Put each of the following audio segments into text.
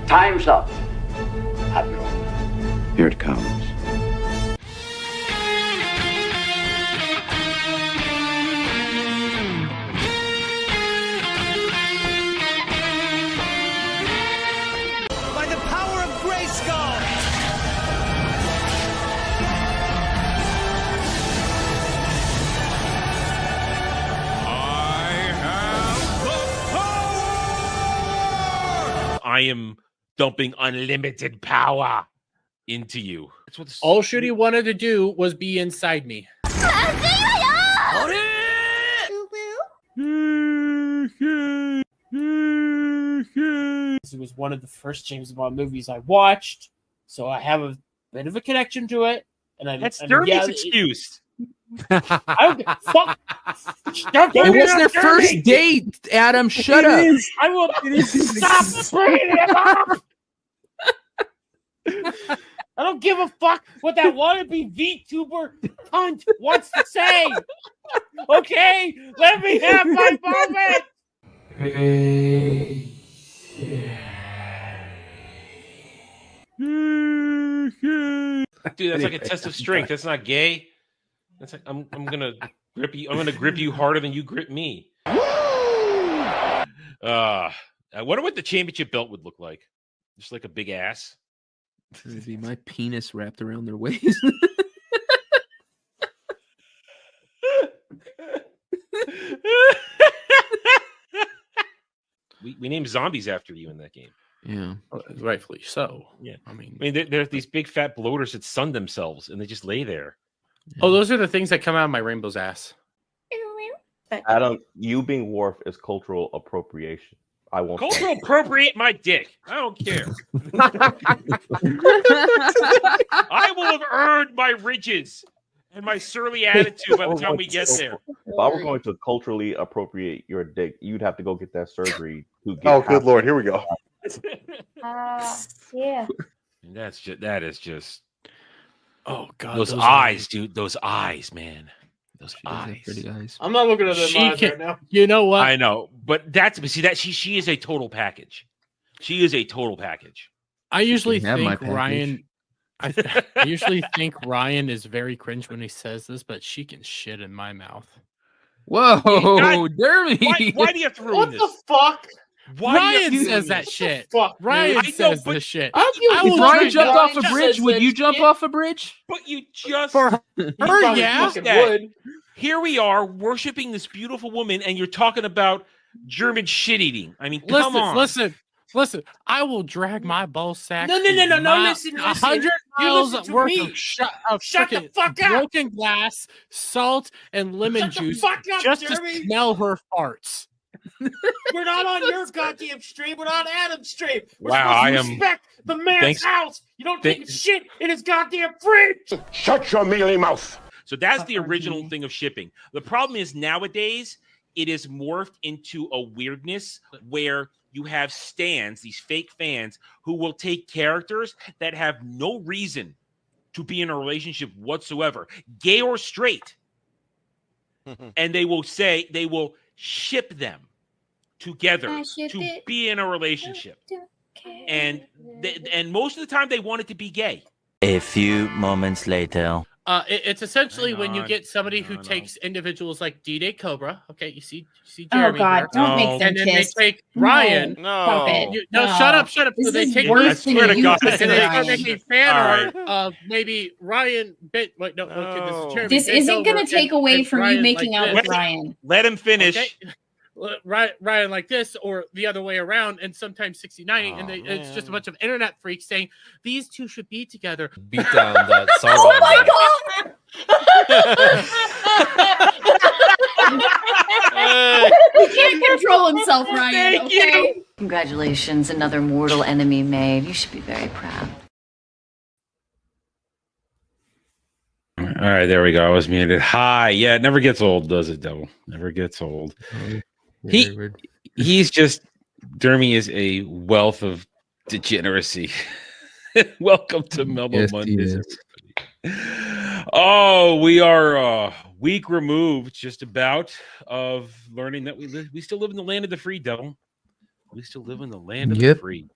Time's up, Admiral. Here it comes. By the power of Grayskull! I am dumping unlimited power into you. That's what all Shooty wanted to do was be inside me. It was one of the first James Bond movies I watched, so I have a bit of a connection to it. And that's Dermy's excuse. I don't fuck. It was their first date, Adam. Shut up. I will stop bringing it up. I don't give a fuck what that wannabe VTuber cunt wants to say. Okay, let me have my moment. Dude, that's like a test of strength. That's not gay. That's like I'm gonna grip you. I'm gonna grip you harder than you grip me. I wonder what the championship belt would look like. Just like a big ass. It'd be my penis wrapped around their waist. we named zombies after you in that game. Yeah, rightfully so. Yeah, I mean, there's these big fat bloaters that sun themselves and they just lay there. Oh, those are the things that come out of my rainbow's ass. Adam, you being Worf is cultural appropriation. I won't. Cultural appropriate my dick. I don't care. I will have earned my riches and my surly attitude by the time we get there. If I were going to culturally appropriate your dick, you'd have to go get that surgery. Oh, good lord! Here we go. Yeah. That is just. Oh god, those eyes, dude. Those eyes, man. Those eyes. Pretty eyes. I'm not looking at them eyes right now. You know what? I know, but she is a total package. She is a total package. I usually think Ryan. I usually think Ryan is very cringe when he says this, but she can shit in my mouth. Whoa, Dermy! Why do you have to ruin this? What the fuck? Why Ryan says that shit. Fuck, Ryan says this shit. If Ryan jumped off a bridge, would you jump off a bridge? But you just for her, yeah. Would. Here we are worshiping this beautiful woman, and you're talking about German shit eating. I mean, come on. Listen. I will drag my ball sack. No. Listen. 100 miles worth of Shut the fuck up. Broken glass, salt, and lemon juice just to smell her farts. We're not on your goddamn stream. We're on Adam's stream. We're wow, supposed to respect the man's house. You don't take shit in his goddamn fridge. Shut your mealy mouth. So that's the original thing of shipping. The problem is nowadays it is morphed into a weirdness where you have stans, these fake fans, who will take characters that have no reason to be in a relationship whatsoever, gay or straight, and they will ship them together to be in a relationship. And most of the time they want it to be gay. A few moments later. It's essentially when you get somebody who takes individuals like D-Day Cobra. Okay, you see Jeremy. Oh God, don't make them and then kiss. they take Ryan. No. Shut up. This So they is take worse than swear to you God. kissing and they start Ryan. making fan art of maybe Ryan bit. Wait, no, okay, this is Jeremy. This isn't going to take away from you Ryan making like out this. with Ryan. Let him finish. Okay? Ryan like this, or the other way around, and sometimes 69, and it's just a bunch of internet freaks saying these two should be together. Beat down that song. Oh my God! He can't control himself, Ryan. Okay. Congratulations, another mortal enemy made. You should be very proud. All right, there we go. I was muted. Hi. Yeah, it never gets old, does it, though? Never gets old. He's just, Dermy is a wealth of degeneracy. Welcome to Mellow Mondays. Oh, we are a week removed, just about, of learning that we still live in the land of the free, devil. We still live in the land of the free.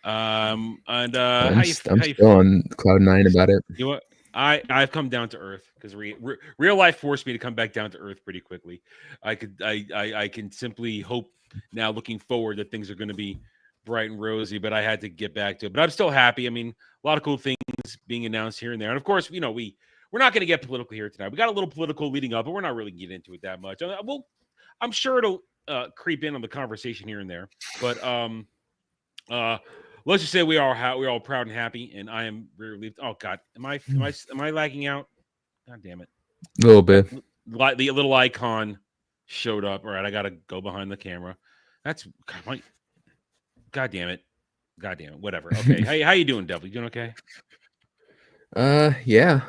I'm how you still on cloud 9 about it. You know what? I've come down to earth because real life forced me to come back down to earth pretty quickly. I can simply hope now, looking forward, that things are going to be bright and rosy. But I had to get back to it. But I'm still happy. I mean, a lot of cool things being announced here and there. And of course, we're not going to get political here tonight. We got a little political leading up, but we're not really getting into it that much. I'm sure it'll creep in on the conversation here and there. But let's just say we're all proud and happy, and I am very relieved. Oh God, am I lagging out? God damn it! A little bit. The little icon showed up. All right, I gotta go behind the camera. That's God damn it! Whatever. Okay, how you doing, Devil? You doing okay? Yeah.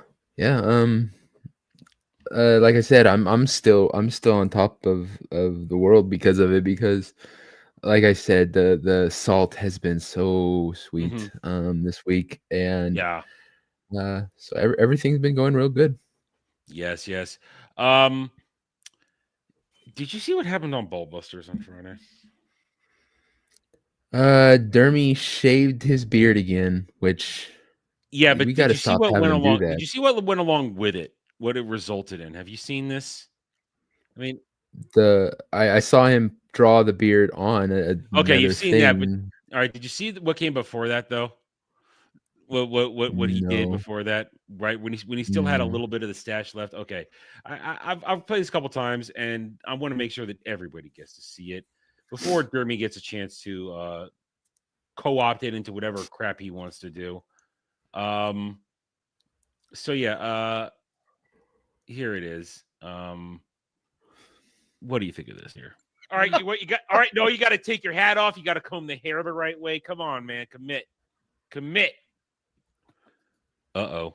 Like I said, I'm still on top of the world because of it. Because, like I said, the salt has been so sweet this week, and so everything's been going real good. Yes. Did you see what happened on Ballbusters on Friday? Dermy shaved his beard again, which but we got to stop having him do that. Did you see what went along with it? What it resulted in? Have you seen this? I mean, I saw him draw the beard on. Okay, you've seen that. But, all right, did you see what came before that though? What he did before that? Right when he still had a little bit of the stash left. Okay, I've played this a couple times, and I want to make sure that everybody gets to see it before Dermy gets a chance to co-opt it into whatever crap he wants to do. So yeah, here it is. What do you think of this here? All right, what you got? All right, no, you got to take your hat off. You got to comb the hair the right way. Come on, man, commit. Uh-oh.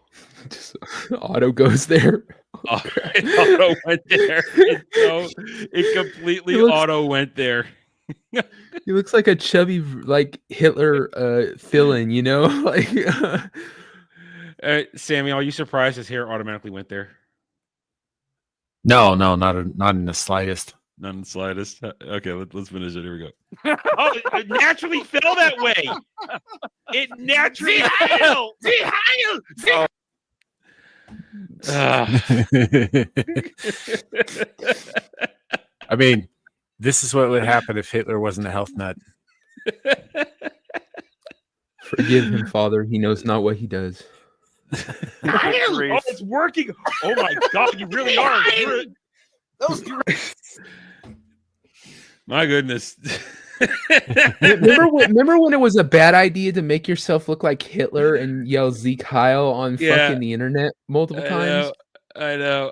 Just auto goes there. Auto went there. It completely auto went there. He looks like a chubby, like Hitler fill-in, like. Sammy, are you surprised his hair automatically went there? No, not in the slightest. Not in the slightest. Okay, let's finish it. Here we go. Oh, it naturally fell that way. It naturally fell. I mean, this is what would happen if Hitler wasn't a health nut. Forgive him, Father. He knows not what he does. Oh, it's working. Oh my God, you really are. My goodness. remember when it was a bad idea to make yourself look like Hitler and yell Zeke Heil on fucking the internet multiple times? I know.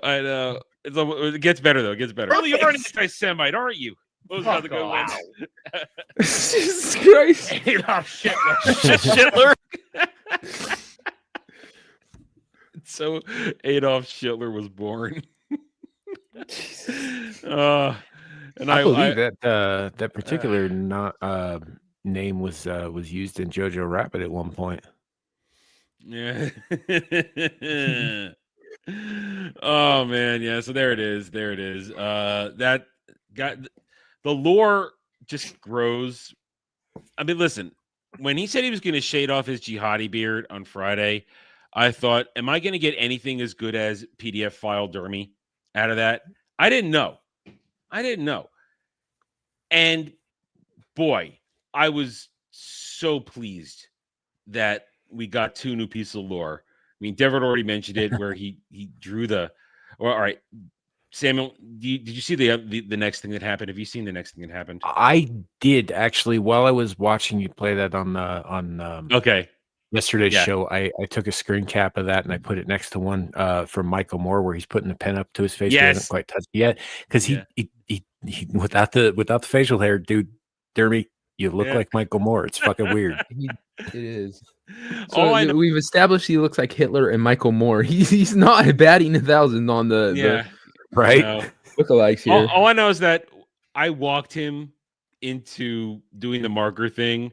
It gets better though. It gets better. Really, you're an anti-Semite, aren't you? Those are the good ones. Jesus Christ. Adolf Hitler. So Adolf Hitler was born. And I believe that particular name was used in Jojo Rabbit at one point. Yeah. Oh man, yeah. So there it is. That got the lore just grows. I mean, listen, when he said he was going to shade off his jihadi beard on Friday, I thought, am I going to get anything as good as PDF file Dermy out of that? I didn't know. And boy, I was so pleased that we got 2 new pieces of lore. I mean, Devitt already mentioned it, where he drew the. All right, Samuel, did you see the next thing that happened? Have you seen the next thing that happened? I did actually. While I was watching you play that on yesterday's show, I took a screen cap of that and I put it next to one from Michael Moore where he's putting the pen up to his face. Yes. He hasn't quite touched it yet because he without the facial hair, dude, Dermy, you look like Michael Moore. It's fucking weird. It is. So we've established he looks like Hitler and Michael Moore. He's not batting 1,000 on the right lookalikes here. All I know is that I walked him into doing the marker thing,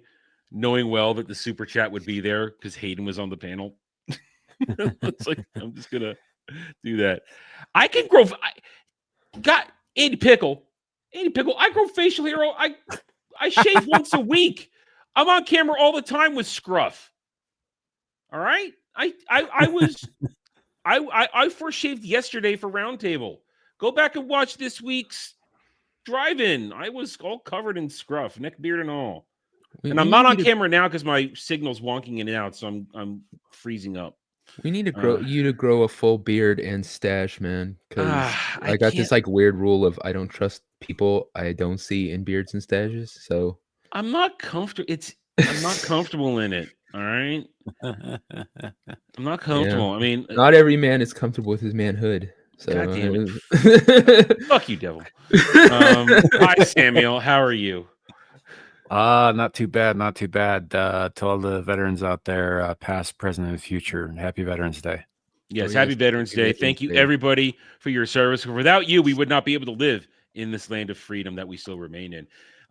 knowing well that the super chat would be there because Hayden was on the panel. It's like, I'm just gonna do that. I can grow. Andy Pickle. I grow facial hair. I shave once a week. I'm on camera all the time with scruff. All right. I first shaved yesterday for Roundtable. Go back and watch this week's drive-in. I was all covered in scruff, neck, beard, and all. And I'm not on camera now because my signal's wonking in and out, so I'm freezing up. We need to grow a full beard and stash, man. Because I got this like weird rule of I don't trust people I don't see in beards and stashes. So I'm not comfortable. I'm not comfortable in it. All right. I'm not comfortable. Yeah. I mean, not every man is comfortable with his manhood. So God damn it. Fuck you, devil. Hi, Samuel. How are you? Not too bad. Not too bad. To all the veterans out there, past, present, and future, happy Veterans Day. Yes, happy Veterans Day. Thank you, everybody, for your service. Without you, we would not be able to live in this land of freedom that we still remain in.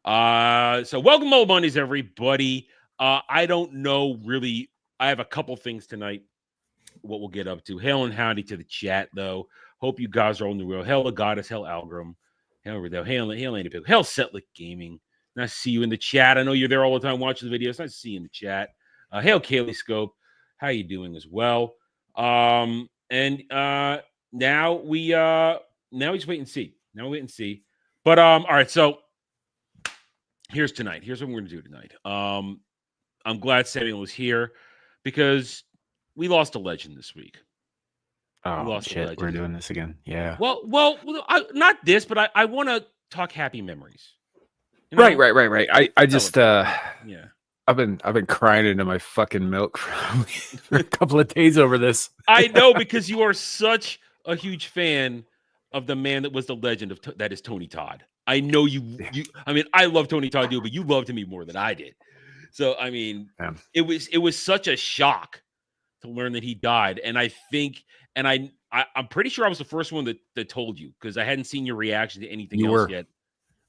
So welcome, Mellow Mondays, everybody. I don't know really. I have a couple things tonight. What we'll get up to. Hail and howdy to the chat, though. Hope you guys are on the real. Hail the goddess, hail Algram, hail Riddell, hail Andy Pickle, hail Setlick Gaming. Nice to see you in the chat. I know you're there all the time watching the videos. Nice to see you in the chat. Hail Kaylee Scope. How you doing as well? Now we just wait and see. But all right, so here's tonight. Here's what we're gonna do tonight. I'm glad Samuel was here because we lost a legend this week. Oh shit, we're doing this again. Yeah. Well, not this, but I want to talk happy memories. You know? Right. I just yeah. I've been crying into my fucking milk for a couple of days over this. I know, because you are such a huge fan of the man that was the legend that is Tony Todd. I know you. I mean, I love Tony Todd too, but you loved him more than I did. So I mean, it was such a shock to learn that he died, and I think, and I'm pretty sure I was the first one that told you, because I hadn't seen your reaction to anything else yet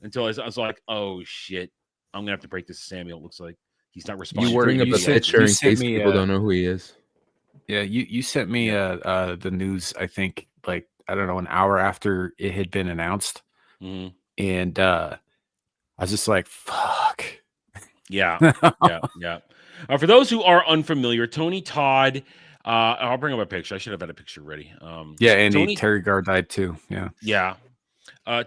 until I was like, oh shit, I'm gonna have to break this to Samuel. It looks like he's not responding. You bring up a picture in case people don't know who he is. Yeah, you sent me the news, I think, like, I don't know, an hour after it had been announced. Mm-hmm. And I was just like, fuck. Yeah. For those who are unfamiliar, Tony Todd, I'll bring up a picture. I should have had a picture ready. And Terry Garr died too. Yeah.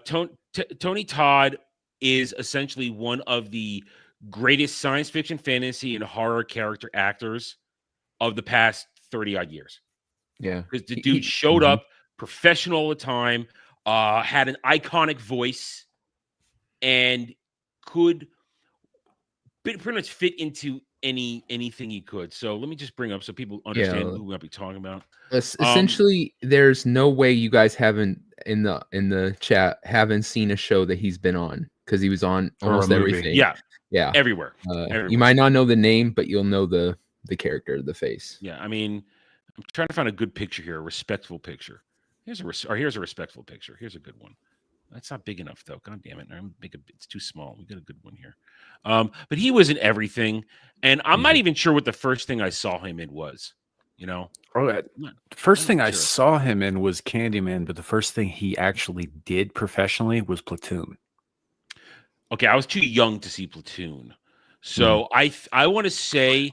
Tony Todd is essentially one of the greatest science fiction, fantasy, and horror character actors of the past 30-odd years. Yeah. Because the dude showed up, professional all the time, had an iconic voice, and could pretty much fit into anything he could. So let me just bring up so people understand who we might be talking about. Essentially, there's no way you guys haven't in the chat haven't seen a show that he's been on, because he was on almost everything. Yeah, everywhere. You might not know the name, but you'll know the character, the face. Yeah, I mean, I'm trying to find a good picture here, a respectful picture. Here's a respectful picture. Here's a good one. That's not big enough, though. God damn it. It's too small. We got a good one here. But he was in everything. And I'm not even sure what the first thing I saw him in was, you know? First thing I saw him in was Candyman, but the first thing he actually did professionally was Platoon. Okay, I was too young to see Platoon. So I want to say,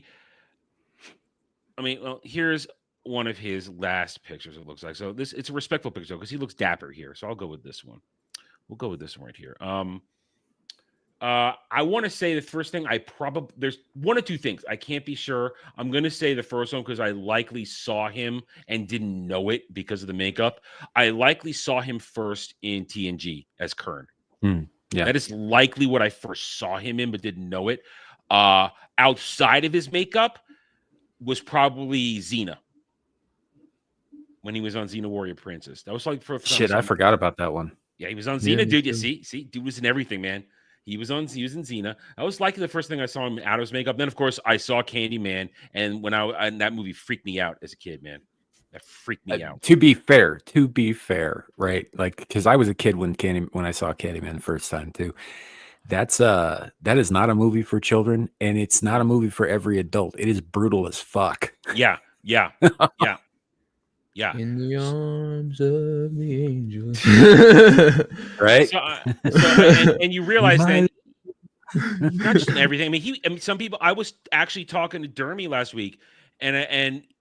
I mean, well, here's one of his last pictures, it looks like. So it's a respectful picture, because he looks dapper here. So I'll go with this one. We'll go with this one right here. I want to say the first thing there's one or two things. I can't be sure. I'm going to say the first one because I likely saw him and didn't know it because of the makeup. I likely saw him first in TNG as Kern. Yeah. That is likely what I first saw him in, but didn't know it. Outside of his makeup was probably Xena. When he was on Xena Warrior Princess. That was like shit, I forgot about that one. Yeah, he was on Xena, dude. You see, dude was in everything, man. He was in Xena. I was likely the first thing I saw him out of his makeup. Then, of course, I saw Candyman, and and that movie freaked me out as a kid, man. That freaked me out. To be fair, right? Like, because I was a kid when I saw Candyman the first time too. That is not a movie for children, and it's not a movie for every adult. It is brutal as fuck. Yeah. In the arms of the angels. Right? So, and you realize that Not just in everything. I mean, some people. I was actually talking to Dermy last week, and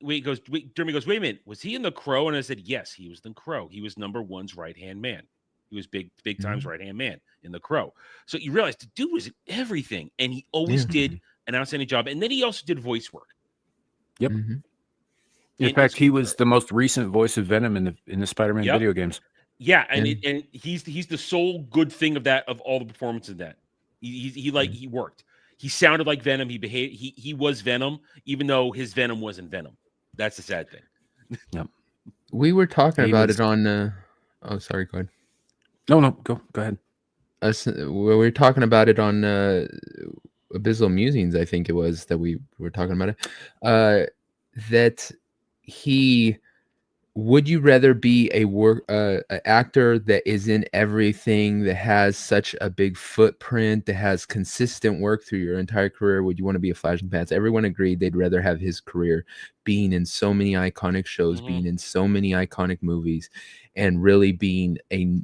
Dermy goes, wait a minute, was he in The Crow? And I said, yes, he was the Crow. He was number one's right hand man. He was big time's right hand man in The Crow. So you realize the dude was in everything, and he always did an outstanding job. And then he also did voice work. Yep. In fact, he was the most recent voice of Venom in the Spider-Man video games. Yeah, and he's the sole good thing of all the performances in that. He worked. He sounded like Venom. He behaved. He was Venom, even though his Venom wasn't Venom. That's the sad thing. Yep. We were talking about it on. Oh, sorry. Go ahead. No, go ahead. We were talking about it on Abyssal Musings. I think it was that we were talking about it. That he. Would you rather be an actor that is in everything, that has such a big footprint, that has consistent work through your entire career? Would you want to be a flash in the pants? Everyone agreed they'd rather have his career being in so many iconic shows, being in so many iconic movies, and really being a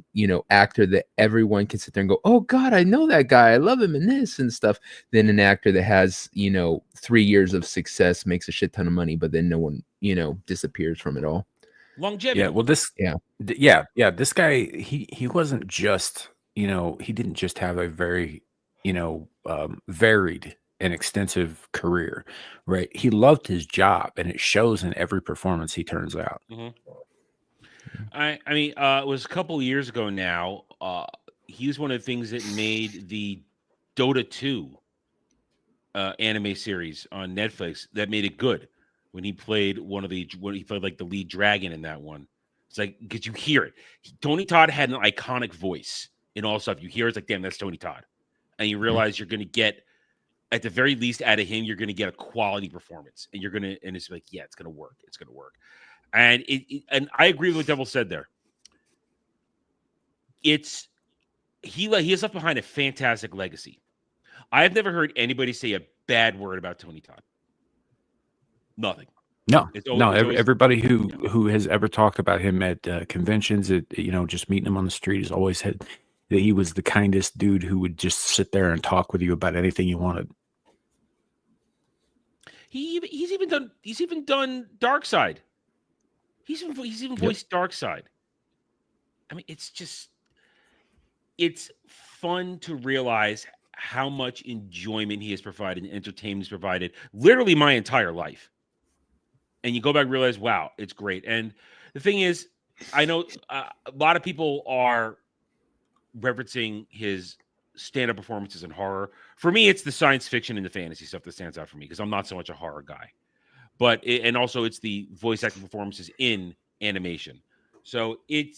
actor that everyone can sit there and go, oh God, I know that guy, I love him in this and stuff, than an actor that has 3 years of success, makes a shit ton of money, but then no one disappears from it all. Longevity. Yeah, well, this guy, he wasn't just, he didn't just have a very, varied and extensive career, right? He loved his job, and it shows in every performance he turns out. I mean, it was a couple of years ago now. He was one of the things that made the Dota 2 anime series on Netflix that made it good. When he played like the lead dragon in that one, it's like, because you hear it. Tony Todd had an iconic voice in all stuff. You hear it's like, damn, that's Tony Todd, and you realize you're going to get, at the very least, out of him, you're going to get a quality performance, and it's like, yeah, it's going to work. It's going to work, and and I agree with what Devil said there. He has left behind a fantastic legacy. I have never heard anybody say a bad word about Tony Todd. Nothing. No. Everybody who has ever talked about him at conventions, just meeting him on the street, has always said that he was the kindest dude who would just sit there and talk with you about anything you wanted. He's even done Darkseid. He's even voiced Darkseid. I mean, it's fun to realize how much enjoyment he has provided and entertainment he's provided literally my entire life. And you go back and realize, wow, it's great. And the thing is, I know a lot of people are referencing his stand-up performances in horror. For me, it's the science fiction and the fantasy stuff that stands out for me, because I'm not so much a horror guy. And also it's the voice acting performances in animation. So it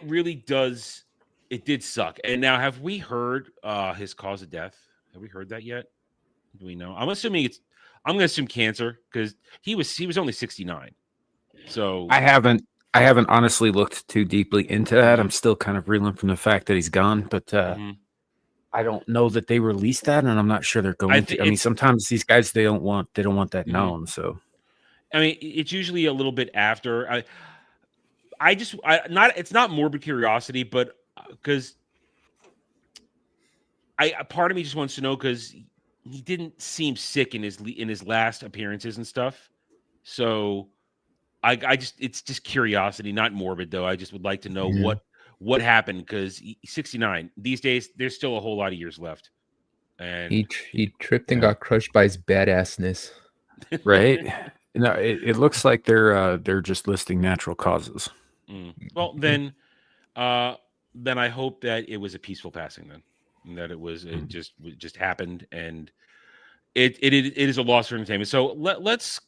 really does. It did suck. And now, have we heard his cause of death? Have we heard that yet? Do we know? I'm going to assume cancer, because he was only 69. So I haven't honestly looked too deeply into that. I'm still kind of reeling from the fact that he's gone, but I don't know that they released that, and I'm not sure they're going to. I mean, sometimes these guys, they don't want that known. So, I mean, it's usually a little bit after. It's not morbid curiosity, but because part of me just wants to know, because he didn't seem sick in his last appearances and stuff. So it's just curiosity, not morbid though. I just would like to know what happened, because he's 69 these days. There's still a whole lot of years left. And he tripped and got crushed by his badassness. Right. No, it looks like they're just listing natural causes. Well, then I hope that it was a peaceful passing then. That it just happened, and it is a loss for entertainment. So let's,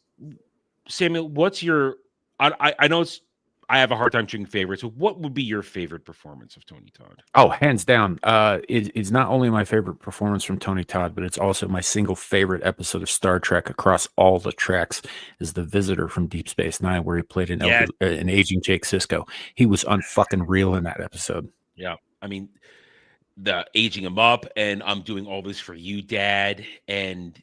Samuel, what's your? I know I have a hard time choosing favorites. So what would be your favorite performance of Tony Todd? Oh, hands down. It's not only my favorite performance from Tony Todd, but it's also my single favorite episode of Star Trek across all the tracks, is The Visitor from Deep Space Nine, where he played an aging Jake Sisko. He was unfucking real in that episode. Yeah, I mean, the aging him up, and I'm doing all this for you, Dad, and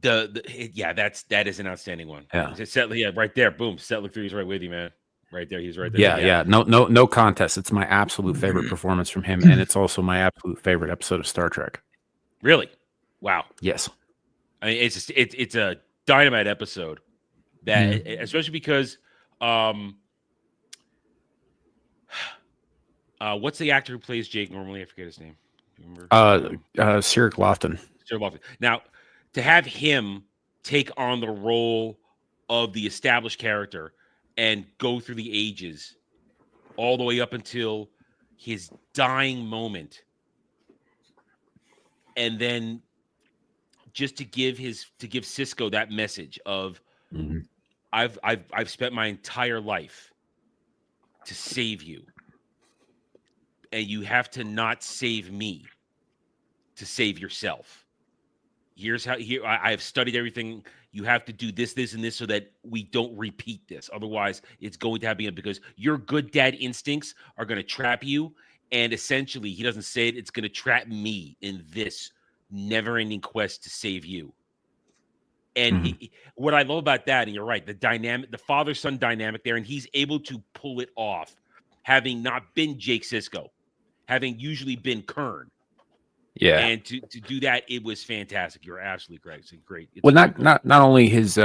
that is an outstanding one. Yeah, right there, boom. Settler 3 is right with you, man. right there. He's right there. Yeah. No contest. It's my absolute favorite performance from him, and it's also my absolute favorite episode of Star Trek. Really? Wow. Yes. I mean, it's a dynamite episode that, especially because, what's the actor who plays Jake normally? I forget his name. Cyril Lofton. Now, to have him take on the role of the established character and go through the ages all the way up until his dying moment, and then just to give Cisco that message of I've spent my entire life to save you, and you have to not save me to save yourself. Here's how I have studied everything. You have to do this, this, and this so that we don't repeat this. Otherwise, it's going to happen because your good dad instincts are going to trap you. And essentially, he doesn't say it, it's going to trap me in this never-ending quest to save you. And what I love about that, and you're right, the dynamic, the father-son dynamic there, and he's able to pull it off, having not been Jake Sisko, having usually been Kern. Yeah, and to do that, it was fantastic. You're absolutely correct. It's great. It's well, not only his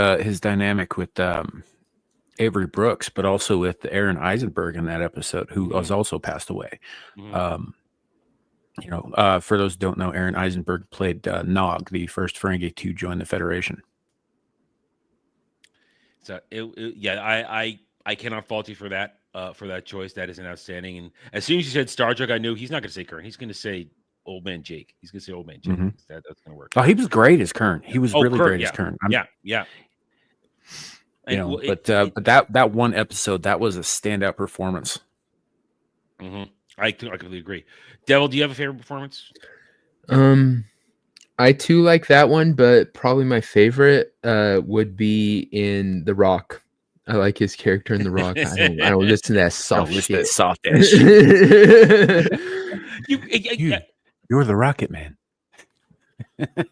dynamic with Avery Brooks, but also with Aaron Eisenberg in that episode, who has also passed away. For those who don't know, Aaron Eisenberg played Nog, the first Ferengi to join the Federation. So I cannot fault you for that choice. That is an outstanding. And as soon as you said Star Trek, I knew he's not going to say Kern. He's going to say Old Man Jake. He's gonna say Old Man Jake. That's gonna work. Oh, he was great as Kern. He was really great as Kern. Yeah. But that one episode, that was a standout performance. I completely agree. Devil, do you have a favorite performance? I too like that one, but probably my favorite would be in The Rock. I like his character in The Rock. I don't listen to that soft shit. Soft ass shit. You're the Rocket Man.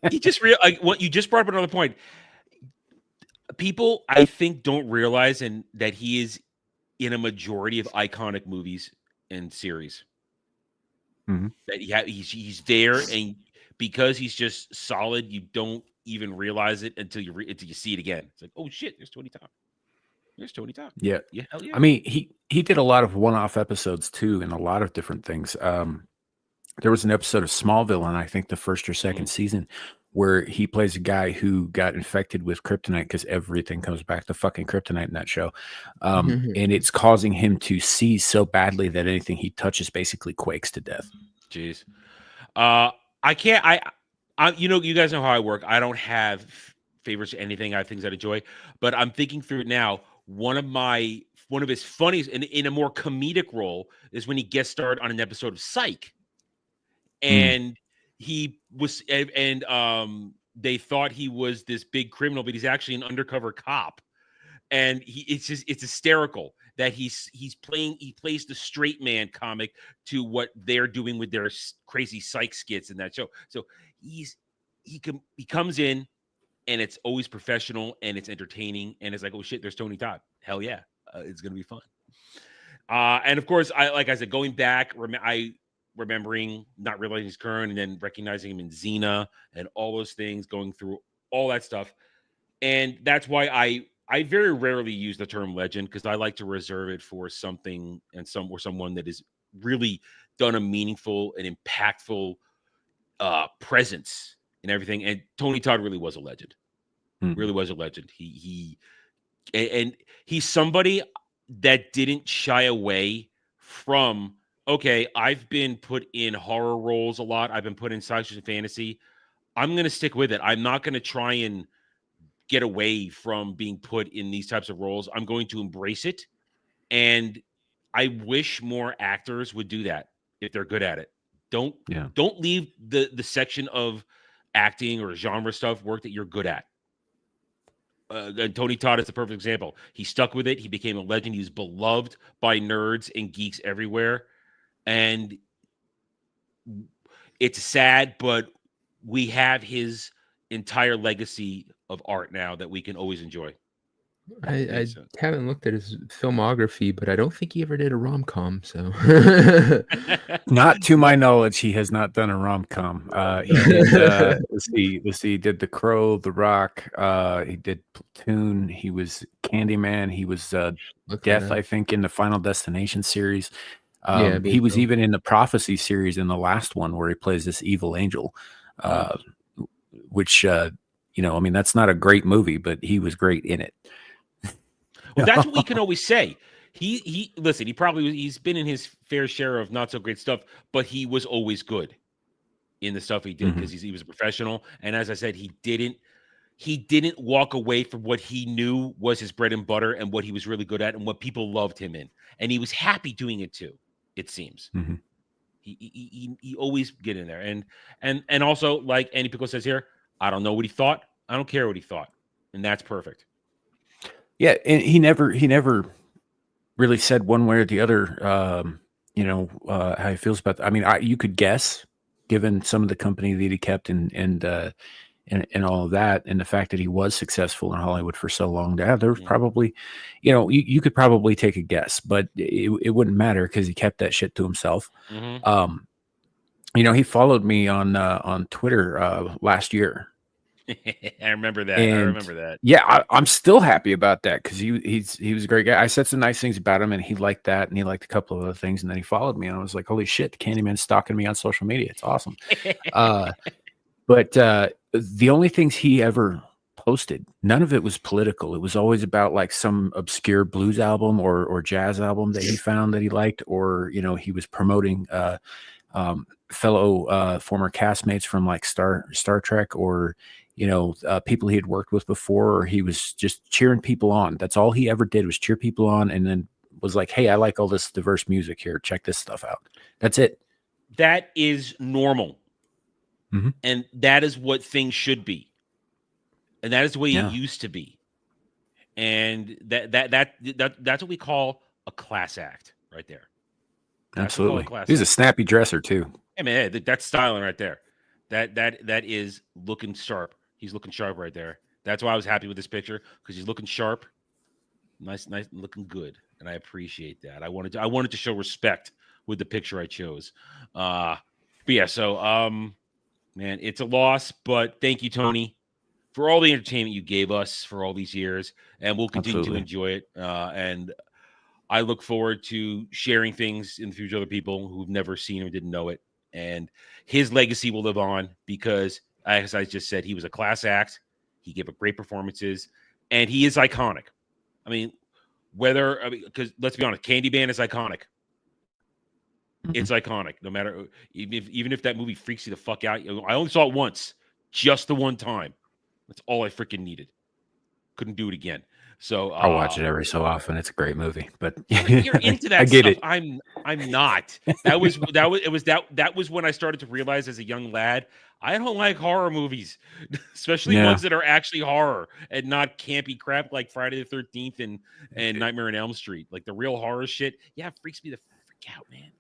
You just what you just brought up another point. People, I think, don't realize that he is in a majority of iconic movies and series. That he's there, and because he's just solid, you don't even realize it until you see it again. It's like, oh shit, there's Tony Todd. There's Tony Todd. Yeah, hell yeah. I mean, he did a lot of one-off episodes too, and a lot of different things. There was an episode of Smallville, and I think the first or second season, where he plays a guy who got infected with kryptonite, because everything comes back to fucking kryptonite in that show. And it's causing him to seize so badly that anything he touches basically quakes to death. Jeez. I can't, you guys know how I work. I don't have favorites or anything. I have things that I enjoy, but I'm thinking through it now. One of his funniest, in a more comedic role, is when he guest starred on an episode of Psych. And he was, and they thought he was this big criminal, but he's actually an undercover cop. And it's hysterical that he plays the straight man comic to what they're doing with their crazy Psych skits in that show. So he comes in, and it's always professional, and it's entertaining, and it's like, oh shit, there's Tony Todd. Hell yeah, it's gonna be fun. And of course, like I said, going back, remembering not realizing he's Kern, and then recognizing him in Xena and all those things, going through all that stuff. And that's why I very rarely use the term legend, because I like to reserve it for something or someone that has really done a meaningful and impactful presence in everything. And Tony Todd really was a legend. Really was a legend. And he's somebody that didn't shy away from, okay, I've been put in horror roles a lot. I've been put in science fiction fantasy. I'm going to stick with it. I'm not going to try and get away from being put in these types of roles. I'm going to embrace it. And I wish more actors would do that if they're good at it. Don't leave the section of acting or genre stuff work that you're good at. Tony Todd is the perfect example. He stuck with it. He became a legend. He was beloved by nerds and geeks everywhere. And it's sad, but we have his entire legacy of art now that we can always enjoy. I haven't looked at his filmography, but I don't think he ever did a rom-com. So, not to my knowledge, he has not done a rom-com. He did. Let's see. He did The Crow, The Rock. He did Platoon. He was Candyman. He was Death, I think, in the Final Destination series. He was even in the Prophecy series in the last one where he plays this evil angel, which I mean, that's not a great movie, but he was great in it. Well, that's what we can always say. Listen, he's been in his fair share of not so great stuff, but he was always good in the stuff he did because he was a professional. And as I said, he didn't walk away from what he knew was his bread and butter and what he was really good at and what people loved him in. And he was happy doing it too, it seems. He always get in there. And also, like Andy Pickle says here, I don't know what he thought. I don't care what he thought. And that's perfect. Yeah, and he never really said one way or the other, how he feels about that. I mean, you could guess, given some of the company that he kept and all of that, and the fact that he was successful in Hollywood for so long. There was probably, you could probably take a guess, but it wouldn't matter because he kept that shit to himself. He followed me on Twitter last year. I remember that. Yeah, I'm still happy about that because he was a great guy. I said some nice things about him, and he liked that, and he liked a couple of other things, and then he followed me, and I was like, "Holy shit, the Candyman's stalking me on social media! It's awesome." But the only things he ever posted, none of it was political. It was always about like some obscure blues album or jazz album that he found that he liked, or he was promoting fellow former castmates from like Star Trek, or people he had worked with before, or he was just cheering people on. That's all he ever did, was cheer people on, and then was like, "Hey, I like all this diverse music here. Check this stuff out." That's it. That is normal. And that is what things should be. And that is the way it used to be. And that's what we call a class act right there. Absolutely. He's a snappy dresser too. Hey man, that's styling right there. That is looking sharp. He's looking sharp right there. That's why I was happy with this picture, because he's looking sharp, nice, looking good, and I appreciate that. I wanted to show respect with the picture I chose. But yeah, so man, it's a loss, but thank you, Tony, for all the entertainment you gave us for all these years, and we'll continue to enjoy it. And I look forward to sharing things in the future with other people who've never seen or didn't know it. And his legacy will live on because, as I just said, he was a class act. He gave up great performances, and he is iconic. I mean, because let's be honest, Candyman is iconic. It's iconic. No matter, even if that movie freaks you the fuck out. I only saw it once, just the one time. That's all I freaking needed. Couldn't do it again. So I'll watch it every so often. It's a great movie, but you're into that I get stuff. it. I'm not. That was when I started to realize as a young lad, I don't like horror movies, especially ones that are actually horror and not campy crap like Friday the 13th and Nightmare on Elm Street. Like the real horror shit. Yeah, it freaks me the frick out, man.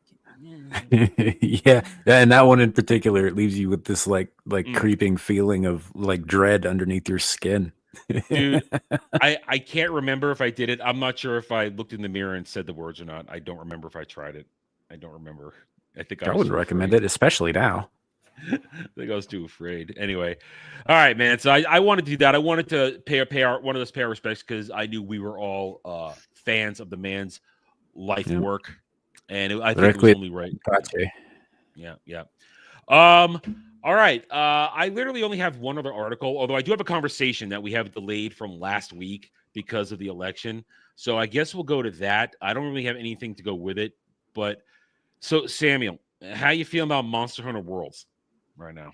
Yeah, and that one in particular, it leaves you with this like creeping feeling of like dread underneath your skin. Dude, I can't remember if I did it. I'm not sure if I looked in the mirror and said the words or not. I don't remember if I tried it. I don't remember. I think I would recommend it, especially now. I think I was too afraid. Anyway, all right, man. So I wanted to do that. I wanted to pay our respects because I knew we were all fans of the man's life work, and I think it was only right. Yeah. All right. I literally only have one other article, although I do have a conversation that we have delayed from last week because of the election. So I guess we'll go to that. I don't really have anything to go with it. But so, Samuel, how you feeling about Monster Hunter Worlds right now?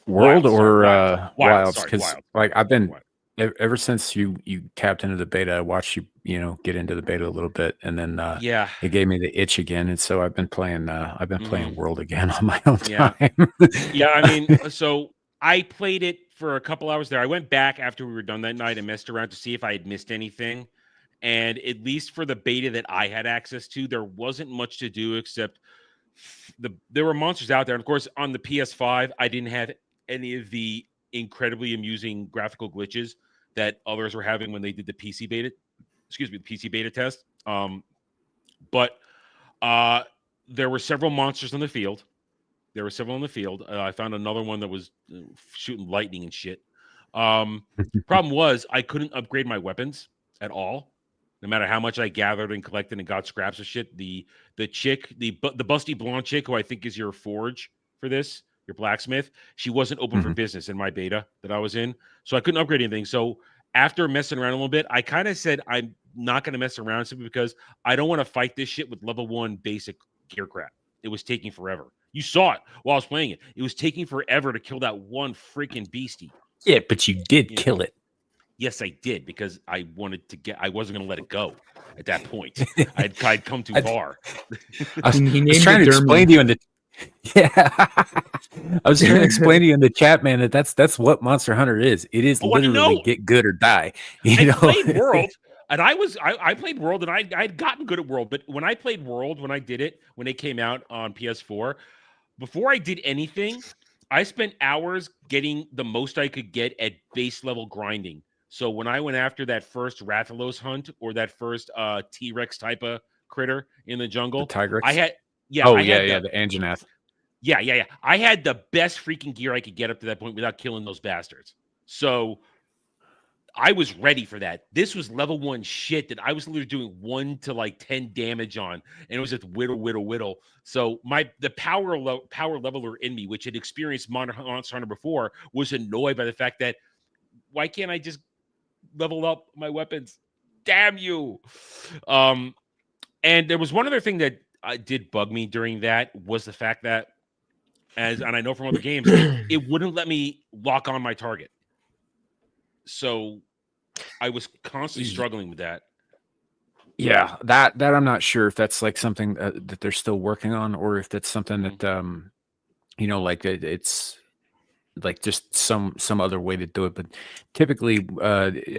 Wilds? Because like I've been ever since you tapped into the beta, I watched you get into the beta a little bit, and then it gave me the itch again, and so I've been playing World again on my own time. Yeah, I mean, so I played it for a couple hours there. I went back after we were done that night and messed around to see if I had missed anything, and at least for the beta that I had access to, there wasn't much to do except there were monsters out there. And of course, on the PS5, I didn't have any of the incredibly amusing graphical glitches that others were having when they did the PC beta test. But there were several monsters in the field. I found another one that was shooting lightning and shit. Problem was I couldn't upgrade my weapons at all. No matter how much I gathered and collected and got scraps of shit, the busty blonde chick, who I think is your forge for this, your blacksmith, she wasn't open for business in my beta that I was in, so I couldn't upgrade anything. So after messing around a little bit, I kind of said I'm not going to mess around simply because I don't want to fight this shit with level 1 basic gear crap. It was taking forever. You saw it while I was playing it. It was taking forever to kill that one freaking beastie. Yeah, but you did kill it. Yes, I did, because I wanted to I wasn't going to let it go at that point. I'd come too far. I was trying to explain to you in the I was trying to explain to you in the chat, man, that's what Monster Hunter is. It is literally get good or die. I played World, and I played World, and I'd gotten good at World, but when I played World, when it came out on PS4, before I did anything, I spent hours getting the most I could get at base level grinding. So when I went after that first Rathalos hunt or that first T-Rex type of critter in the jungle, the Tigrex? I had the Anjanath. Yeah. I had the best freaking gear I could get up to that point without killing those bastards. So I was ready for that. This was level 1 shit that I was literally doing 1 to like 10 damage on, and it was just whittle. So the power leveler in me, which had experienced Monster Hunter before, was annoyed by the fact that why can't I just level up my weapons? Damn you! And there was one other thing that did bug me during that was the fact that, and I know from other games, it wouldn't let me lock on my target. So I was constantly struggling with that. Yeah, that I'm not sure if that's like something that they're still working on, or if that's something that like it's like just some other way to do it. But typically,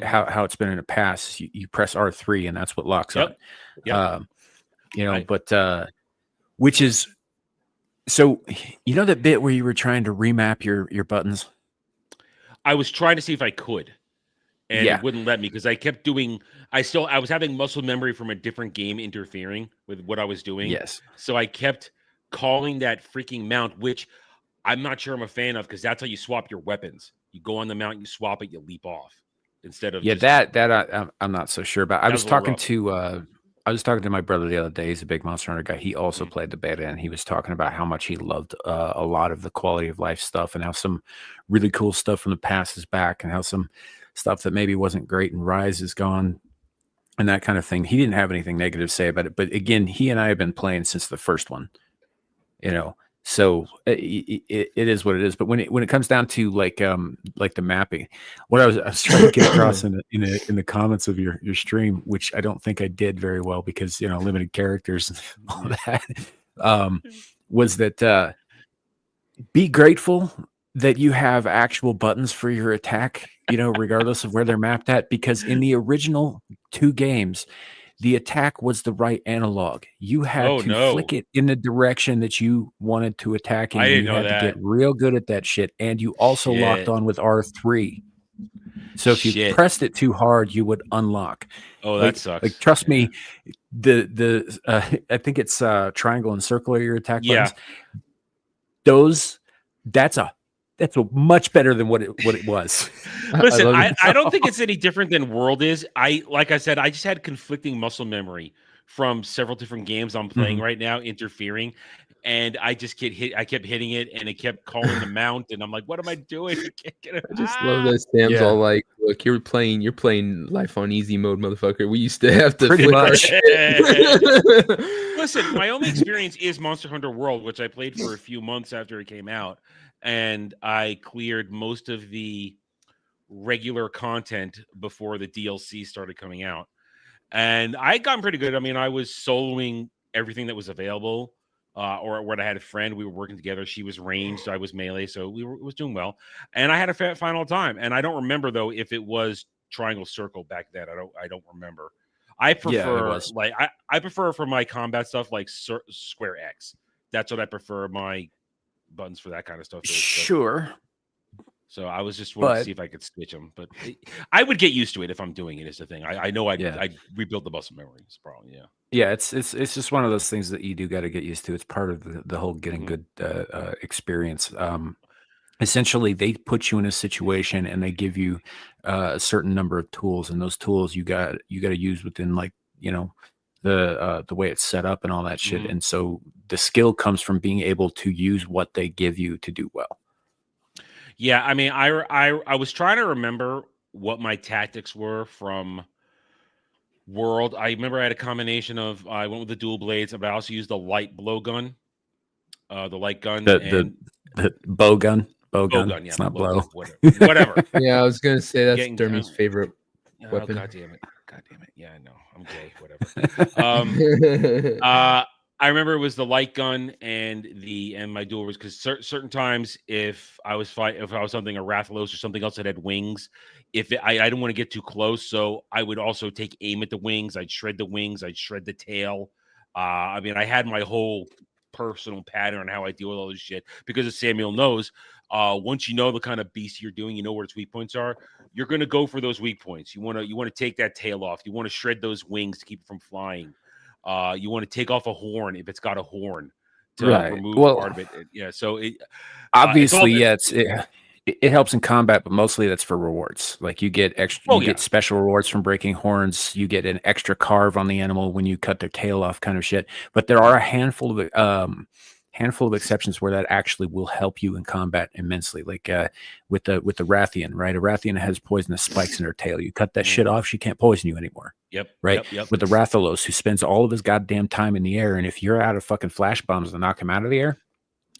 how it's been in the past, you press R3 and that's what locks on. But which is so that bit where you were trying to remap your buttons. I was trying to see if I could, and it wouldn't let me because I kept doing. I was having muscle memory from a different game interfering with what I was doing. Yes. So I kept calling that freaking mount, which I'm not sure I'm a fan of, because that's how you swap your weapons. You go on the mount, you swap it, you leap off instead of I'm not so sure about. I was talking to my brother the other day. He's a big Monster Hunter guy. He also played the beta, and he was talking about how much he loved a lot of the quality of life stuff, and how some really cool stuff from the past is back, and how some stuff that maybe wasn't great in Rise is gone, and that kind of thing. He didn't have anything negative to say about it, but again, he and I have been playing since the first one, So it is what it is. But when it comes down to like the mapping, what I was trying to get across in the comments of your stream, which I don't think I did very well because limited characters and all that, was that be grateful that you have actual buttons for your attack, regardless of where they're mapped at, because in the original 2 games, the attack was the right analog. You had to flick it in the direction that you wanted to attack in. You had to get real good at that shit. And you also locked on with R3. So if you pressed it too hard, you would unlock. Oh, that sucks. Like, trust me, the I think it's triangle and circle are your attack buttons. That's a much better than what it was. Listen, I don't think it's any different than World is. Like I said, I just had conflicting muscle memory from several different games I'm playing right now, interfering, and I just I kept hitting it, and it kept calling the mount, and I'm like, what am I doing? I can't get it. I just love that Sam's all like, look, you're playing life on easy mode, motherfucker. We used to have to pretty much. Listen, my only experience is Monster Hunter World, which I played for a few months after it came out. And I cleared most of the regular content before the DLC started coming out. And I got pretty good. I mean, I was soloing everything that was available. Or when I had a friend, we were working together. She was ranged, I was melee, so it was doing well. And I had a final time. And I don't remember, though, if it was triangle circle back then. I don't remember. I prefer I prefer for my combat stuff like square X. That's what I prefer my buttons for that kind of stuff. Sure, So I was just wanting to see if I could switch them, but I would get used to it if I'm doing it. Is the thing. I know I'd rebuild the muscle memory. It's a problem. Yeah. Yeah, it's just one of those things that you do got to get used to. It's part of the whole getting good experience. Essentially, they put you in a situation and they give you a certain number of tools, and those tools you got to use within, like, the way it's set up and all that shit. And so the skill comes from being able to use what they give you to do well. Yeah, I mean, I was trying to remember what my tactics were from World. I remember I had a combination of I went with the dual blades, but I also used the light blow gun, the light gun, the bow gun. Bow gun. Yeah, it's not blow. Whatever. Yeah, I was gonna say that's Dermy's favorite weapon. God damn it. Yeah, I know. I'm gay. Whatever. I remember it was the light gun and my dual was because certain times if I was something a Rathalos or something else that had wings, I didn't want to get too close, so I would also take aim at the wings. I'd shred the wings. I'd shred the tail. I mean, I had my whole personal pattern on how I deal with all this shit because, as Samuel knows, once you know the kind of beast you're doing, you know where its weak points are. You're going to go for those weak points. You want to take that tail off. You want to shred those wings to keep it from flying. You want to take off a horn if it's got a horn to remove part of it. Yeah, so obviously, it helps in combat, but mostly that's for rewards. Like you get get special rewards from breaking horns. You get an extra carve on the animal when you cut their tail off, kind of shit. But there are a handful of exceptions where that actually will help you in combat immensely. Like with the Rathian, right? A Rathian has poisonous spikes in her tail. You cut that shit off, she can't poison you anymore. Yep. Right. Yep. With the Rathalos, who spends all of his goddamn time in the air, and if you're out of fucking flash bombs to knock him out of the air,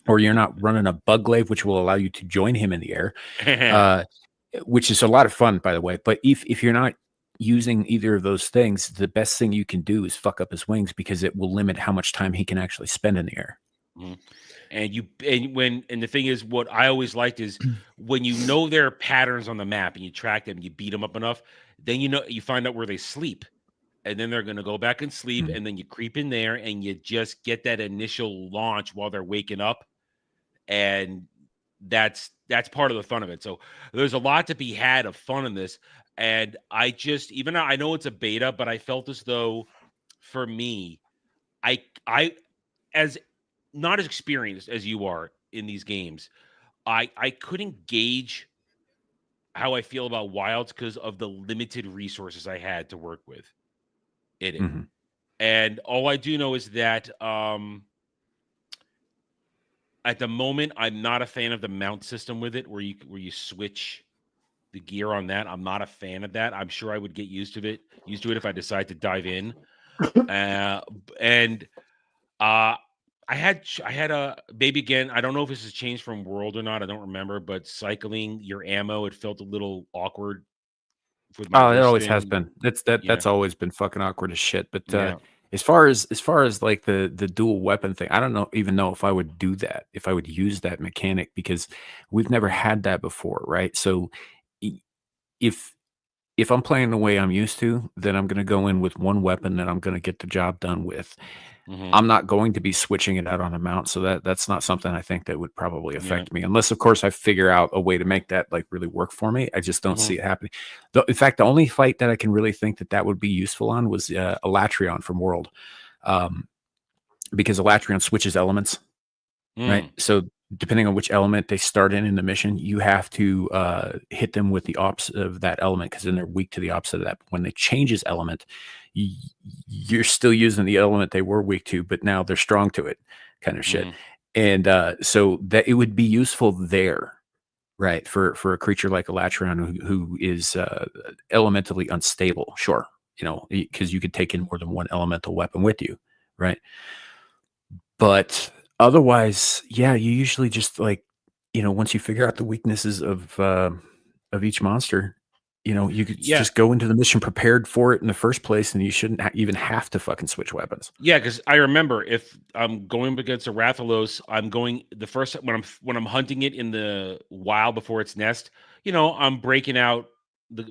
or you're not running a bug glaive, which will allow you to join him in the air, which is a lot of fun, by the way. But if you're not using either of those things, the best thing you can do is fuck up his wings because it will limit how much time he can actually spend in the air. And the thing is, what I always liked is when you know their patterns on the map and you track them, you beat them up enough, then you find out where they sleep, and then they're going to go back and sleep, and then you creep in there and you just get that initial launch while they're waking up, and that's part of the fun of it. So there's a lot to be had of fun in this, and I just, even though I know it's a beta, but I felt as though for me, I as not as experienced as you are in these games, I couldn't gauge how I feel about Wilds because of the limited resources I had to work with in it. And all I do know is that at the moment, I'm not a fan of the mount system with it, where you switch the gear on that. I'm not a fan of that. I'm sure I would get used to it if I decide to dive in. I had a baby again. I don't know if this has changed from World or not. I don't remember, but cycling your ammo, it felt a little awkward. It always has been. That's always been fucking awkward as shit. But as far as like the dual weapon thing, I don't even know if I would do that, if I would use that mechanic, because we've never had that before, right? So if I'm playing the way I'm used to, then I'm going to go in with one weapon that I'm going to get the job done with. I'm not going to be switching it out on a mount, so that's not something I think that would probably affect me, unless, of course, I figure out a way to make that like really work for me. I just don't see it happening. In fact, the only fight that I can really think that would be useful on was Elatrion from World, because Elatrion switches elements, right? So depending on which element they start in the mission, you have to hit them with the opposite of that element, because then they're weak to the opposite of that. But when they change his element, you're still using the element they were weak to, but now they're strong to it, kind of shit. And so that it would be useful there, right, for a creature like Elatrion who is elementally unstable, sure, because you could take in more than one elemental weapon with you, right? But otherwise, yeah, you usually just like, once you figure out the weaknesses of each monster, you could just go into the mission prepared for it in the first place, and you shouldn't even have to fucking switch weapons. Yeah, because I remember if I'm going up against a Rathalos, I'm going the first when I'm hunting it in the wild before its nest. I'm breaking out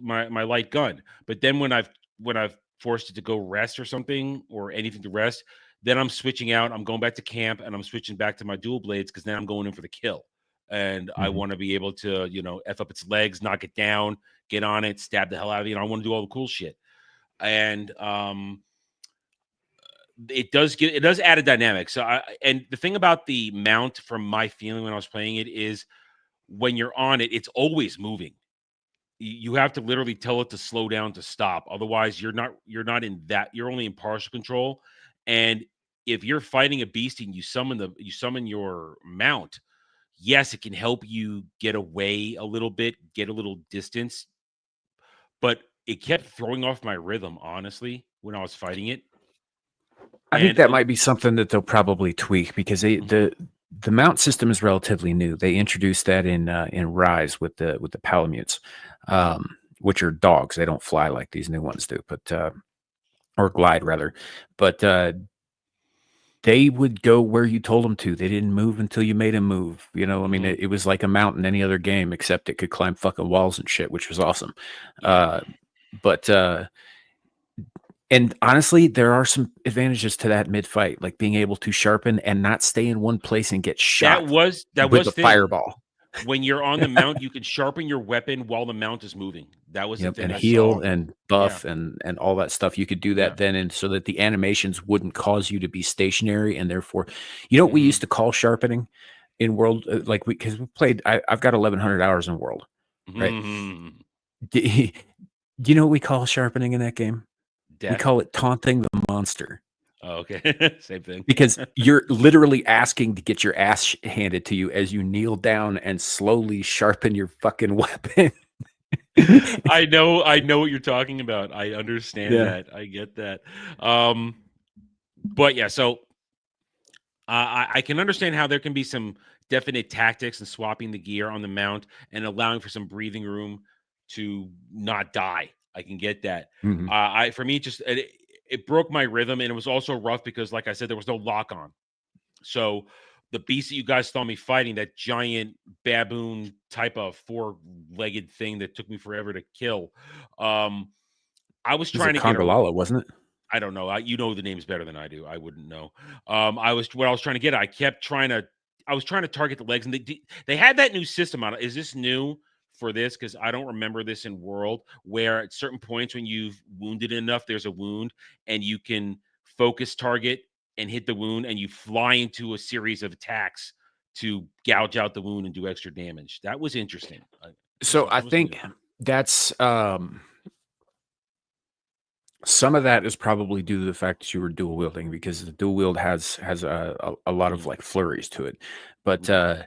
my light gun, but then when I've forced it to go rest or something or anything to rest, then I'm switching out. I'm going back to camp and I'm switching back to my dual blades because then I'm going in for the kill. and I want to be able to, F up its legs, knock it down, get on it, stab the hell out of it. I want to do all the cool shit. And it does add a dynamic. So and the thing about the mount, from my feeling when I was playing it, is when you're on it, it's always moving. You have to literally tell it to slow down, to stop. Otherwise, you're not in that. You're only in partial control. And if you're fighting a beast and you summon your mount, yes, it can help you get away a little bit, get a little distance. But it kept throwing off my rhythm, honestly, when I was fighting it. I think that might be something that they'll probably tweak, because the mount system is relatively new. They introduced that in Rise with the Palamutes, which are dogs. They don't fly like these new ones do, but or glide rather. But they would go where you told them to. They didn't move until you made them move. I mean, it was like a mount in any other game, except it could climb fucking walls and shit, which was awesome. And honestly, there are some advantages to that mid-fight, like being able to sharpen and not stay in one place and get shot. That with was a fireball. When you're on the mount, you can sharpen your weapon while the mount is moving. That was the thing. And heal and buff and all that stuff. You could do that then, and so that the animations wouldn't cause you to be stationary, and therefore, what we used to call sharpening in World, because we played. I've got 1,100 hours in World, right? Do you know what we call sharpening in that game? Death. We call it taunting the monster. Oh, okay. Same thing. Because you're literally asking to get your ass handed to you as you kneel down and slowly sharpen your fucking weapon. I know what you're talking about. I understand that. I get that. But yeah, so I can understand how there can be some definite tactics in swapping the gear on the mount and allowing for some breathing room to not die. I can get that. For me, just it broke my rhythm, and it was also rough because, like I said, there was no lock on. So the beast that you guys saw me fighting, that giant baboon type of 4-legged thing that took me forever to kill, I was trying to get Congalala, wasn't it? I don't know. You know the names better than I do. I wouldn't know. I was trying to get. I was trying to target the legs, and they had that new system on it. Is this new for this? Because I don't remember this in World, where at certain points when you've wounded enough, there's a wound, and you can focus target and hit the wound, and you fly into a series of attacks to gouge out the wound and do extra damage. That was interesting. So I think that's some of that is probably due to the fact that you were dual wielding, because the dual wield has a lot of like flurries to it. But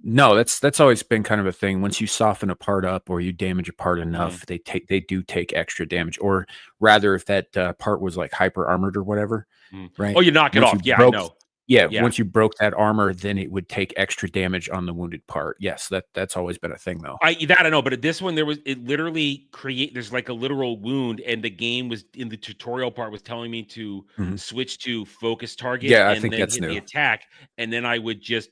no, that's always been kind of a thing. Once you soften a part up or you damage a part enough, they do take extra damage. Or rather, if that part was like hyper armored or whatever, right? Oh, you knock it off. I know. Yeah, once you broke that armor, then it would take extra damage on the wounded part. Yes, that's always been a thing, though. I know, but at this one, it literally there's like a literal wound, and the game was in the tutorial part was telling me to switch to focus target. Yeah, I and think then that's hit new. The attack, and then I would just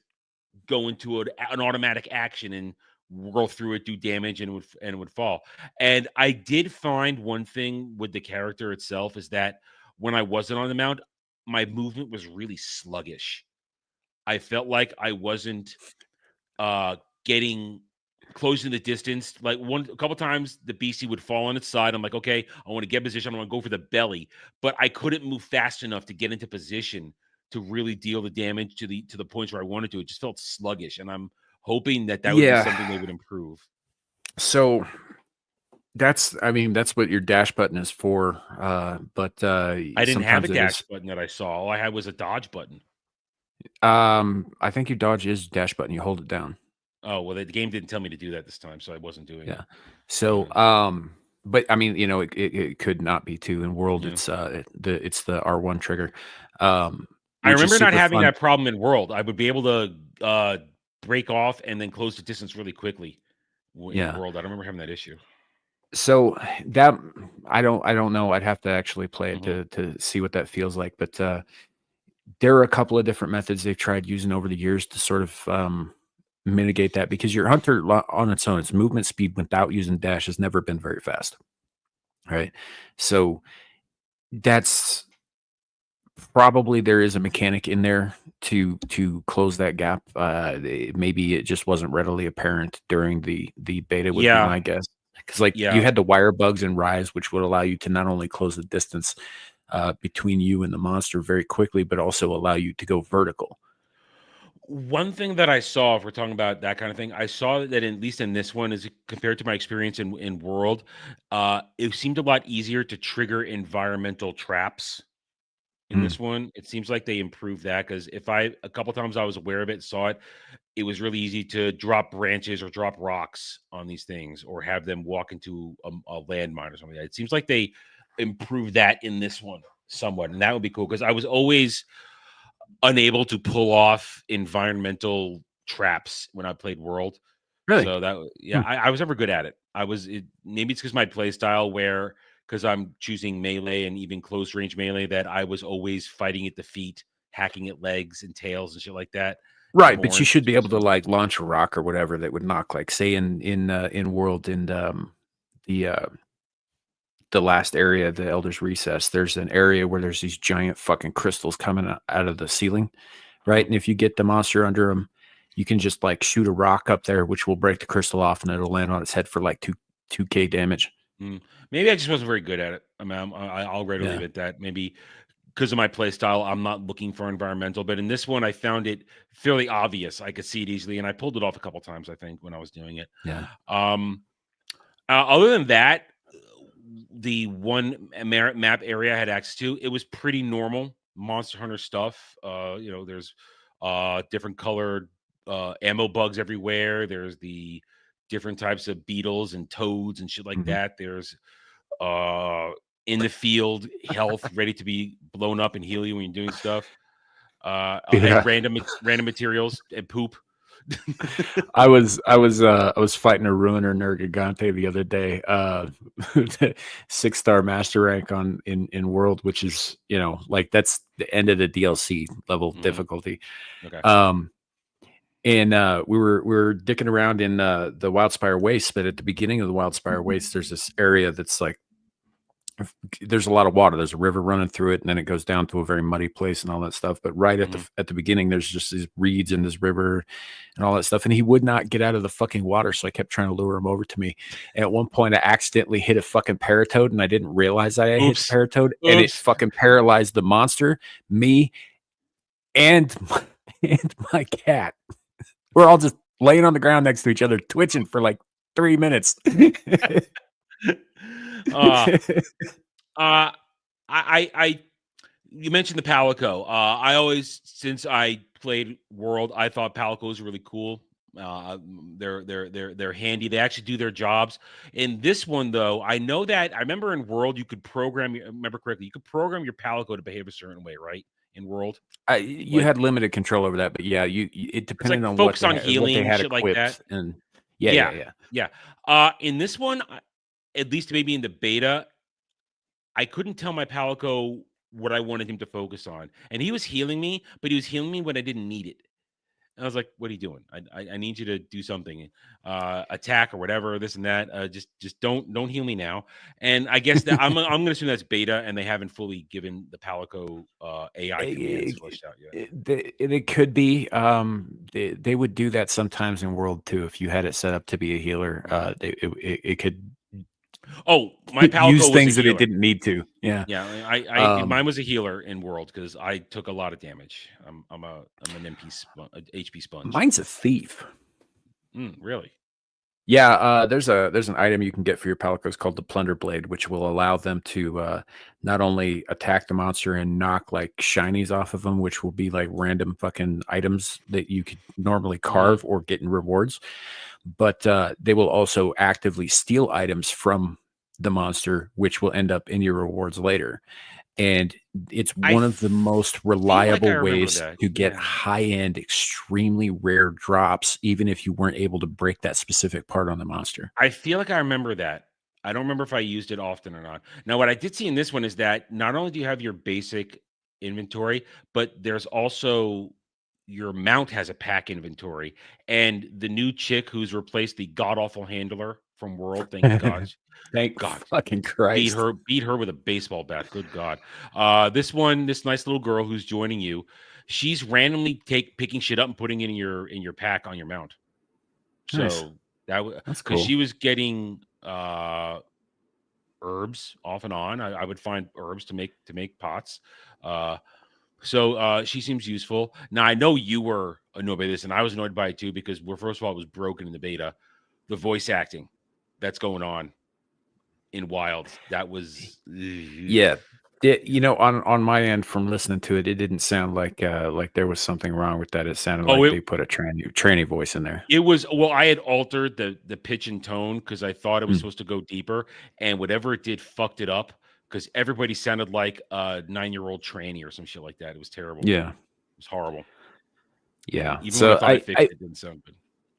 go into an automatic action and whirl through it, do damage, and it would fall. And I did find one thing with the character itself is that when I wasn't on the mount, my movement was really sluggish. I felt like I wasn't getting close in the distance. Like a couple times the beastie would fall on its side. I'm like, okay, I want to get position. I want to go for the belly, but I couldn't move fast enough to get into position to really deal the damage to the points where I wanted to. It just felt sluggish, and I'm hoping that would be something they would improve. So that's what your dash button is for. But I didn't have a dash button that I saw. All I had was a dodge button. I think your dodge is dash button. You hold it down. Oh, well, the game didn't tell me to do that this time, so I wasn't doing it. So, but I mean, it could not be too. In World, it's the R1 trigger. I remember not having that problem in World. I would be able to break off and then close the distance really quickly. In World, I don't remember having that issue. So that I don't know. I'd have to actually play it to see what that feels like. But there are a couple of different methods they've tried using over the years to sort of mitigate that, because your hunter on its own, its movement speed without using dash has never been very fast. Right. So that's probably there is a mechanic in there to close that gap. Maybe it just wasn't readily apparent during the beta. Would be my guess, because you had the wire bugs in Rise, which would allow you to not only close the distance between you and the monster very quickly, but also allow you to go vertical. One thing that I saw, if we're talking about that kind of thing, I saw that at least in this one, is compared to my experience in World, it seemed a lot easier to trigger environmental traps in this one. It seems like they improved that, because a couple times I was aware of it, saw it, it was really easy to drop branches or drop rocks on these things, or have them walk into a landmine or something. It seems like they improved that in this one somewhat, and that would be cool, because I was always unable to pull off environmental traps when I played World. Really? So that, I was never good at it. Maybe it's because my play style, where because I'm choosing melee and even close range melee, that I was always fighting at the feet, hacking at legs and tails and shit like that. Right, but you should be able to like launch a rock or whatever that would knock, like say in World, in the last area, the Elder's Recess, there's an area where there's these giant fucking crystals coming out of the ceiling, right? And if you get the monster under them, you can just like shoot a rock up there, which will break the crystal off, and it'll land on its head for like 2k damage. Maybe I just wasn't very good at it. I mean, I'll readily admit that. Maybe because of my play style, I'm not looking for environmental. But in this one, I found it fairly obvious. I could see it easily, and I pulled it off a couple times, I think, when I was doing it. Yeah. Other than that, the one map area I had access to, it was pretty normal Monster Hunter stuff. There's different colored ammo bugs everywhere. There's the different types of beetles and toads and shit like that. There's in the field health ready to be blown up and heal you when you're doing stuff. And random materials and poop. I was fighting a ruiner Nergigante the other day, 6-star master rank in World, which is like that's the end of the DLC level of difficulty. Okay. And we were dicking around in the Wildspire Wastes, but at the beginning of the Wildspire Wastes, there's this area that's like there's a lot of water. There's a river running through it, and then it goes down to a very muddy place and all that stuff. But right at the beginning, there's just these reeds in this river and all that stuff. And he would not get out of the fucking water, so I kept trying to lure him over to me. And at one point, I accidentally hit a fucking paratoad, and I didn't realize I hit the paratoad, and it fucking paralyzed the monster, me, and my cat. We're all just laying on the ground next to each other, twitching for like 3 minutes. You mentioned the Palico. I always, since I played World, I thought Palicos were really cool. They're handy. They actually do their jobs. In this one, though, I know that I remember in World you could program. Remember correctly, you could program your Palico to behave a certain way, right? In World, you had limited control over that, but yeah, it depended on focus what on healing what they had shit equipped, like that. And yeah. In this one, at least maybe in the beta, I couldn't tell my Palico what I wanted him to focus on, and he was healing me, but he was healing me when I didn't need it. And I was like, "What are you doing? I need you to do something, attack or whatever, this and that. Just don't heal me now." And I guess that I'm going to assume that's beta, and they haven't fully given the Palico AI commands fleshed out yet. It could be. They would do that sometimes in World too. If you had it set up to be a healer, it could. Oh, my Palico use was things a that healer. it didn't need to. Yeah. Mine was a healer in World because I took a lot of damage. I'm an HP sponge. Mine's a thief. Really? Yeah. There's an item you can get for your Palicos called the Plunder Blade, which will allow them to not only attack the monster and knock like shinies off of them, which will be like random fucking items that you could normally carve or get in rewards, but they will also actively steal items from the monster, which will end up in your rewards later. And it's one of the most reliable ways to get high-end, extremely rare drops, even if you weren't able to break that specific part on the monster. I feel like I remember that. I don't remember if I used it often or not. Now, what I did see in this one is that not only do you have your basic inventory, but there's also your mount has a pack inventory. And the new chick who's replaced the god-awful handler from World. Thank God. Thank God. Fucking Christ. Beat her with a baseball bat. Good God. This nice little girl who's joining you, she's randomly picking shit up and putting it in your pack on your mount. So nice. That's cool. She was getting herbs off and on. I would find herbs to make pots. So she seems useful. Now I know you were annoyed by this, and I was annoyed by it too because first of all, it was broken in the beta. The voice acting that's going on in Wild, that was yeah. On my end from listening to it, it didn't sound like there was something wrong with that. It sounded like they put a tranny voice in there. It was I had altered the pitch and tone because I thought it was supposed to go deeper, and whatever it did fucked it up because everybody sounded like a 9-year-old tranny or some shit like that. It was terrible. Yeah, it was horrible. Yeah, even when I thought I fixed it, didn't sound good.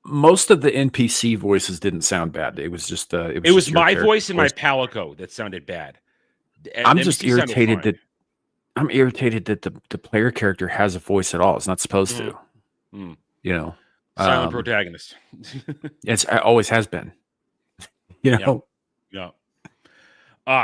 Most of the NPC voices didn't sound bad. It was just it was my voice and my Palico that sounded bad. I'm just irritated that the player character has a voice at all. It's not supposed to. You know, silent protagonist. It always has been. You know. Yeah.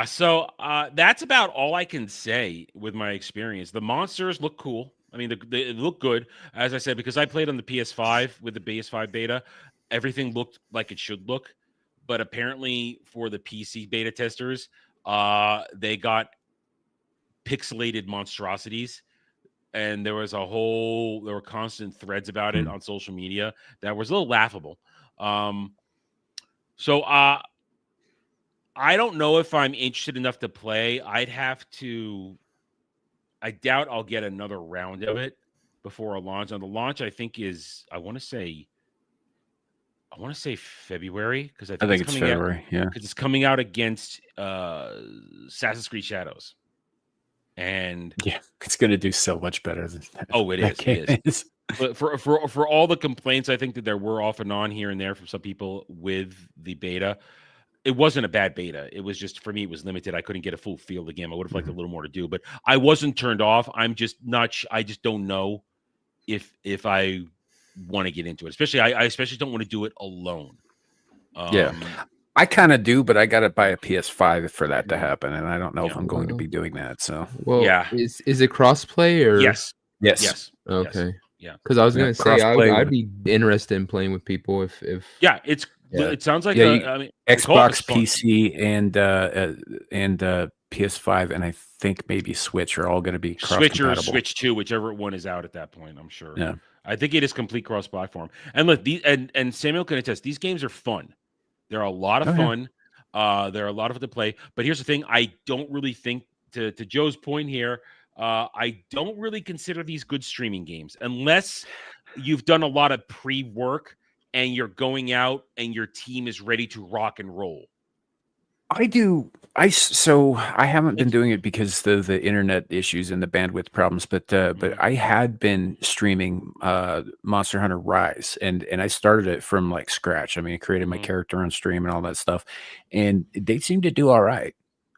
So that's about all I can say with my experience. The monsters look cool. I mean, they look good. As I said, because I played on the PS5 with the PS5 beta, everything looked like it should look. But apparently, for the PC beta testers, they got pixelated monstrosities, and there were constant threads about it on social media that was a little laughable. So I don't know if I'm interested enough to play. I doubt I'll get another round of it before a launch. On the launch, I think I want to say February because I think it's February. Yeah, because it's coming out against Assassin's Creed Shadows, and yeah, it's going to do so much better than that. Oh, it is. But for all the complaints, I think that there were off and on here and there from some people with the beta. It wasn't a bad beta. It was just, for me, it was limited. I couldn't get a full feel of the game. I would have liked a little more to do, but I wasn't turned off. I'm just not. I just don't know if I want to get into it. Especially, I especially don't want to do it alone. Yeah, I kind of do, but I got to buy a PS5 for that to happen, and I don't know if I'm going to be doing that. So, yeah, is it crossplay or yes? Okay, yes. Yeah, because I was going to say I'd be interested in playing with people if it sounds like Xbox, PC, and PS5, and I think maybe Switch are all going to be Switch or Switch 2, whichever one is out at that point. I'm sure. Yeah, I think it is complete cross-platform. And look, and Samuel can attest. These games are fun. They're a lot of fun. They're a lot of fun to play. But here's the thing: I don't really think, to Joe's point here, I don't really consider these good streaming games unless you've done a lot of pre-work and you're going out and your team is ready to rock and roll. So I haven't been doing it because of the internet issues and the bandwidth problems, but I had been streaming Monster Hunter Rise, and I started it from like scratch. I mean, I created my character on stream and all that stuff, and they seem to do all right.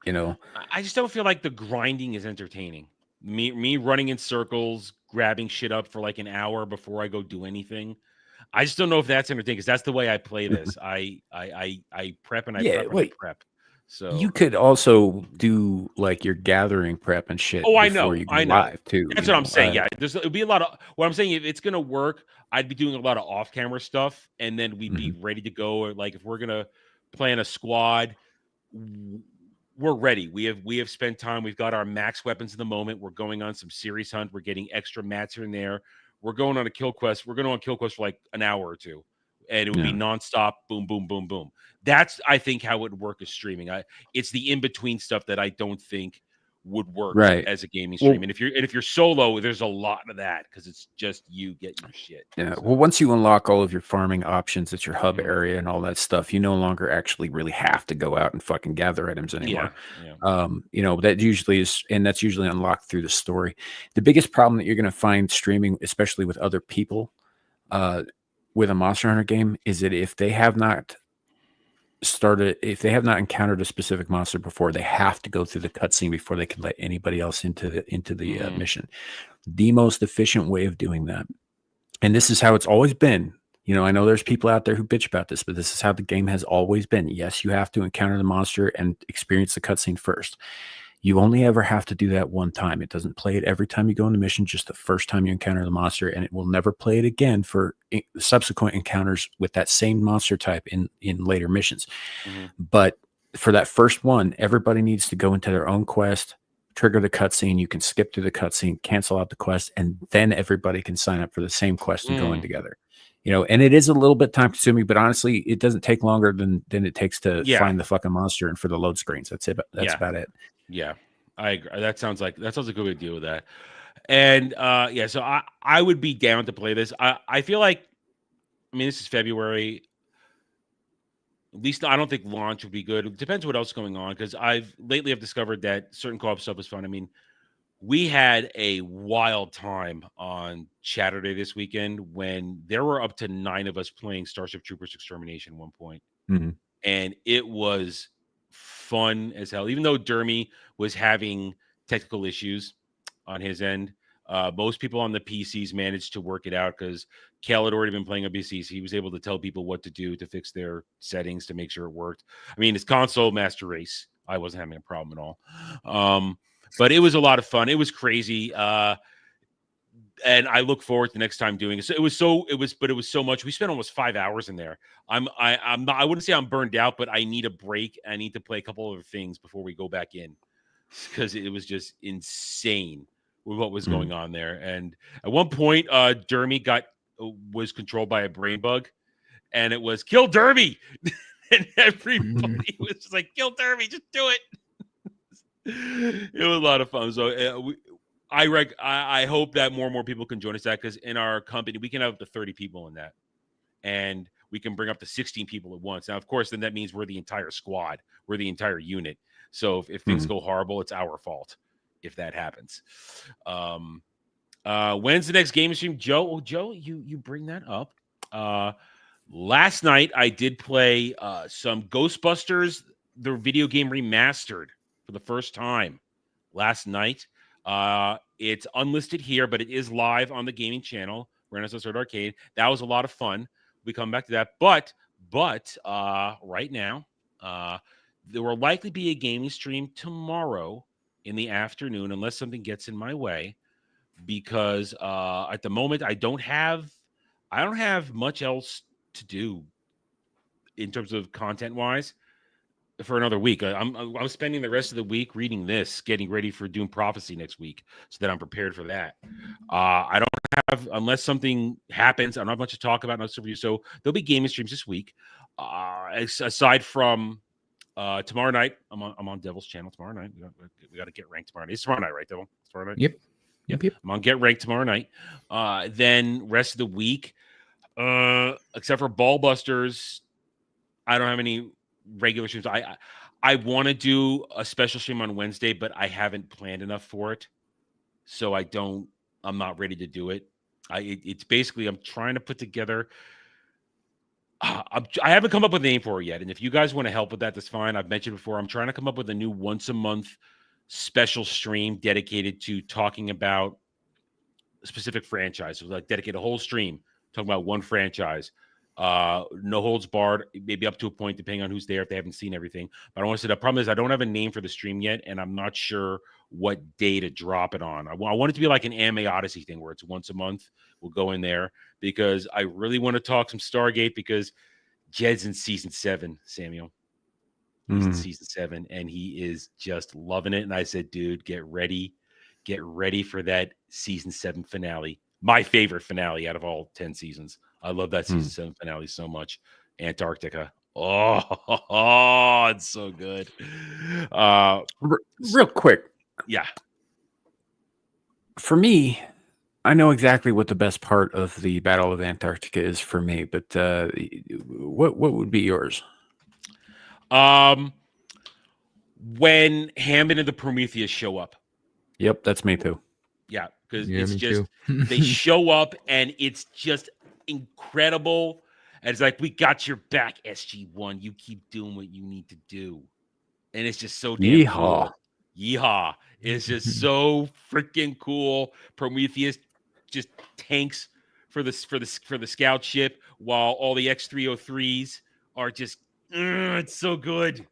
You know, I just don't feel like the grinding is entertaining. Me running in circles, grabbing shit up for like an hour before I go do anything. I just don't know if that's entertaining because that's the way I play this. I prep and I prep. So you could also do like your gathering prep and shit. Oh, I know. You go live too. That's what I'm saying. Yeah, it'll be a lot of. What I'm saying, if it's gonna work, I'd be doing a lot of off-camera stuff, and then we'd be ready to go. Or like if we're gonna plan a squad, we're ready. We have spent time. We've got our max weapons in the moment. We're going on some series hunt. We're getting extra mats here and there. We're going on a kill quest. We're going on kill quest for like an hour or two, and it would be nonstop. Boom, boom, boom, boom. That's, I think, how it would work as streaming. It's the in between stuff that I don't think would work as a gaming stream. And if you're solo, there's a lot of that because it's just you getting your shit. Yeah. So. Well, once you unlock all of your farming options at your hub area and all that stuff, you no longer actually really have to go out and fucking gather items anymore. Yeah. You know, that usually is, and that's usually unlocked through the story. The biggest problem that you're going to find streaming, especially with other people, with a Monster Hunter game, is that if they have not encountered a specific monster before, they have to go through the cutscene before they can let anybody else into the mission. The most efficient way of doing that, and this is how it's always been I know there's people out there who bitch about this, but this is how the game has always been. Yes, you have to encounter the monster and experience the cutscene first. You only ever have to do that one time. It doesn't play it every time you go on the mission, just the first time you encounter the monster, and it will never play it again for subsequent encounters with that same monster type in later missions. But for that first one, everybody needs to go into their own quest, trigger the cutscene. You can skip through the cutscene, cancel out the quest, and then everybody can sign up for the same quest and go in together. And it is a little bit time consuming, but honestly, it doesn't take longer than it takes to find the fucking monster and for the load screens. That's it. That's about it. Yeah, I agree. That sounds like a good way to deal with that. And so I would be down to play this. I feel like, this is February. At least I don't think launch would be good. It depends what else is going on, because I've discovered that certain co-op stuff is fun. We had a wild time on Saturday this weekend when there were up to 9 of us playing Starship Troopers Extermination at one point. And it was fun as hell. Even though Dermy was having technical issues on his end, most people on the PCs managed to work it out because Kel had already been playing on PCs. He was able to tell people what to do to fix their settings to make sure it worked. It's console master race. I wasn't having a problem at all. But it was a lot of fun. It was crazy. And I look forward to next time doing it. So it was so much. We spent almost 5 hours in there. I'm not, I wouldn't say I'm burned out, but I need a break. I need to play a couple other things before we go back in, because it was just insane with what was going on there. And at one point, Dermy was controlled by a brain bug, and it was kill Dermy. And everybody was just like, kill Dermy, just do it. It was a lot of fun. So I hope that more and more people can join us, because in our company we can have up to 30 people in that, and we can bring up to 16 people at once. Now, of course, then that means we're the entire squad, we're the entire unit. So if things go horrible, it's our fault if that happens. When's the next game stream, Joe? Oh, Joe, you bring that up. Last night I did play some Ghostbusters, the video game remastered, for the first time last night. It's unlisted here, but it is live on the gaming channel, Renaissance Arcade. That was a lot of fun. We come back to that, but right now, there will likely be a gaming stream tomorrow in the afternoon, unless something gets in my way, because at the moment I don't have much else to do in terms of content wise for another week. I'm spending the rest of the week reading this, getting ready for Doom Prophecy next week, so that I'm prepared for that. I don't have, unless something happens, I don't have much to talk about. So there'll be gaming streams this week. Aside from tomorrow night, I'm on Devil's channel tomorrow night. We got to get ranked tomorrow night. It's tomorrow night, right, Devil? It's tomorrow night. Yep. I'm on Get Ranked tomorrow night. Then rest of the week, except for Ballbusters, I don't have any regular streams. I want to do a special stream on Wednesday, but I haven't planned enough for it, so I'm not ready to do it. It's basically, I'm trying to put together. I haven't come up with a name for it yet, and if you guys want to help with that, that's fine. I've mentioned before, I'm trying to come up with a new once a month special stream dedicated to talking about a specific franchise. So like dedicate a whole stream talking about one franchise. No holds barred, maybe up to a point, depending on who's there, if they haven't seen everything. But I want to say the problem is I don't have a name for the stream yet, and I'm not sure what day to drop it on. I want it to be like an Anime Odyssey thing where it's once a month. We'll go in there because I really want to talk some Stargate, because Jed's in season 7, Samuel. He's in season 7, and he is just loving it. And I said, dude, get ready for that season 7 finale. My favorite finale out of all 10 seasons. I love that season 7 finale so much. Antarctica. Oh, it's so good. Real quick. Yeah. For me, I know exactly what the best part of the Battle of Antarctica is for me, but what would be yours? When Hammond and the Prometheus show up. Yep, that's me too. Yeah, because it's just they show up and it's just incredible. And it's like, we got your back, SG-1. You keep doing what you need to do. And it's just so damn cool. Yeehaw. It's just so freaking cool. Prometheus just tanks for the scout ship, while all the X-303s are just it's so good.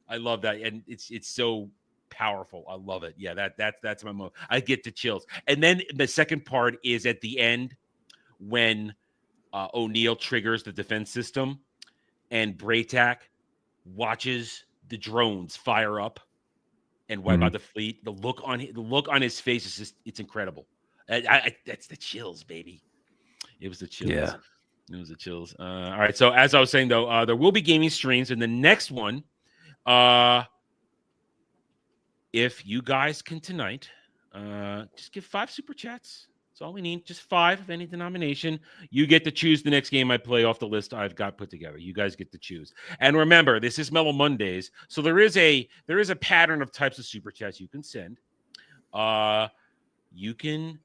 I love that, and it's so powerful. I love it. Yeah, that's my moment. I get the chills. And then the second part is at the end when O'Neill triggers the defense system and Braytak watches the drones fire up and wipe out the fleet. The look on his face is just—it's incredible. That's the chills, baby. It was the chills. Yeah, it was the chills. All right. So as I was saying, though, there will be gaming streams, and the next one, if you guys can tonight, just give 5 super chats. That's all we need. Just 5 of any denomination. You get to choose the next game I play off the list I've got put together. You guys get to choose. And remember, this is Mellow Mondays, so there is a pattern of types of super chats you can send. You can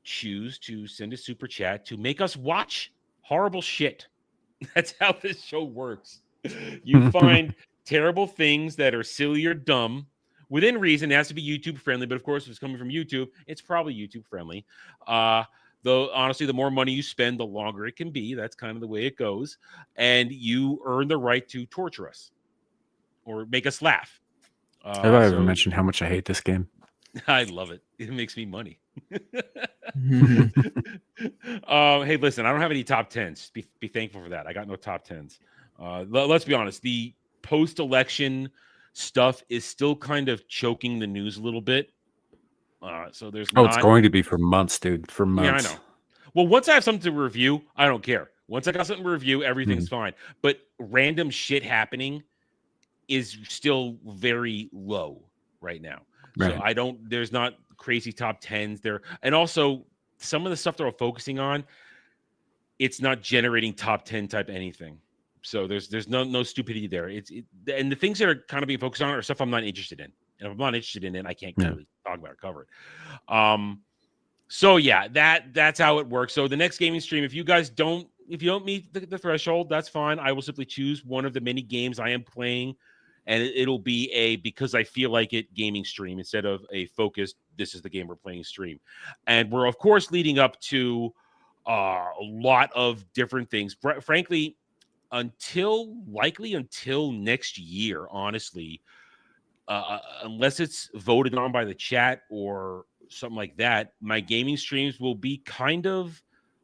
choose to send a super chat to make us watch horrible shit. That's how this show works. You find terrible things that are silly or dumb. Within reason, it has to be YouTube friendly, but of course, if it's coming from YouTube, it's probably YouTube friendly. Though, honestly, the more money you spend, the longer it can be. That's kind of the way it goes. And you earn the right to torture us or make us laugh. Have I ever mentioned how much I hate this game? I love it. It makes me money. Hey, listen, I don't have any top 10s. Be thankful for that. I got no top 10s. Let's be honest. The post-election stuff is still kind of choking the news a little bit. So there's it's going to be for months, dude. For months. Yeah, I know. Well, once I have something to review, I don't care. Once I got something to review, everything's fine. But random shit happening is still very low right now. Right. So there's not crazy top 10s there. And also some of the stuff they're focusing on, it's not generating top 10 type anything. So there's no stupidity there. And the things that are kind of being focused on are stuff I'm not interested in. And if I'm not interested in it, I can't really talk about or cover it. So yeah, that's how it works. So the next gaming stream, if you don't meet the threshold, that's fine. I will simply choose one of the many games I am playing, and it'll be because I feel like it gaming stream instead of a focused, this is the game we're playing stream. And we're of course leading up to a lot of different things. Frankly, until next year, honestly, unless it's voted on by the chat or something like that, my gaming streams will be kind of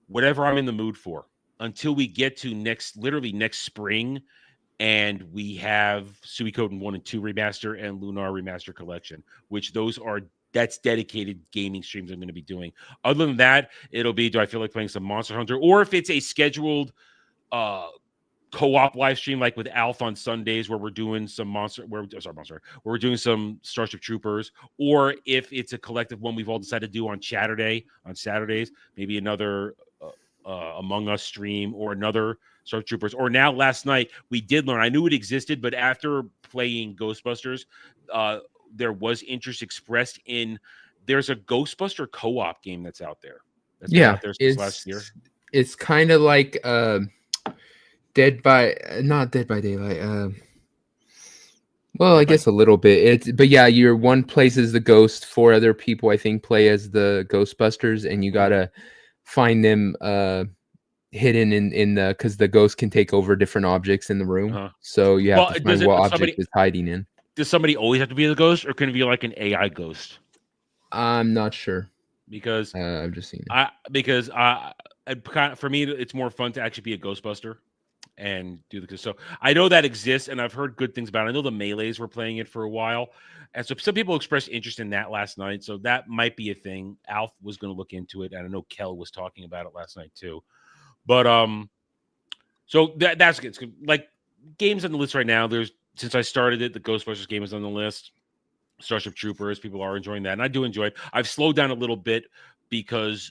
whatever I'm in the mood for until we get to next spring, and we have Suikoden 1 and 2 remaster and Lunar remaster collection, which that's dedicated gaming streams I'm going to be doing. Other than that, it'll be, do I feel like playing some Monster Hunter, or if it's a scheduled co-op live stream like with Alf on Sundays where we're doing some where we're doing some Starship Troopers, or if it's a collective one we've all decided to do on Saturdays, maybe another Among Us stream or another Starship Troopers. Or now last night we did learn, I knew it existed, but after playing Ghostbusters, there was interest expressed in, there's a Ghostbuster co-op game that's out there. That's been out there since last year. It's kind of like not Dead by Daylight. Well, I guess a little bit. But yeah, your one plays as the ghost, 4 other people I think play as the Ghostbusters, and you gotta find them hidden in the, because the ghost can take over different objects in the room. So you have to find what object is hiding in. Does somebody always have to be the ghost, or can it be like an AI ghost? I'm not sure, because I've just seen it. For me, it's more fun to actually be a Ghostbuster and do the, so I know that exists, and I've heard good things about it. I know the Melees were playing it for a while, and so some people expressed interest in that last night, so that might be a thing. Alf was going to look into it, and I know Kel was talking about it last night too. But so that's good. Like games on the list right now, since I started it, the Ghostbusters game is on the list. Starship Troopers, people are enjoying that, and I do enjoy it. I've slowed down a little bit because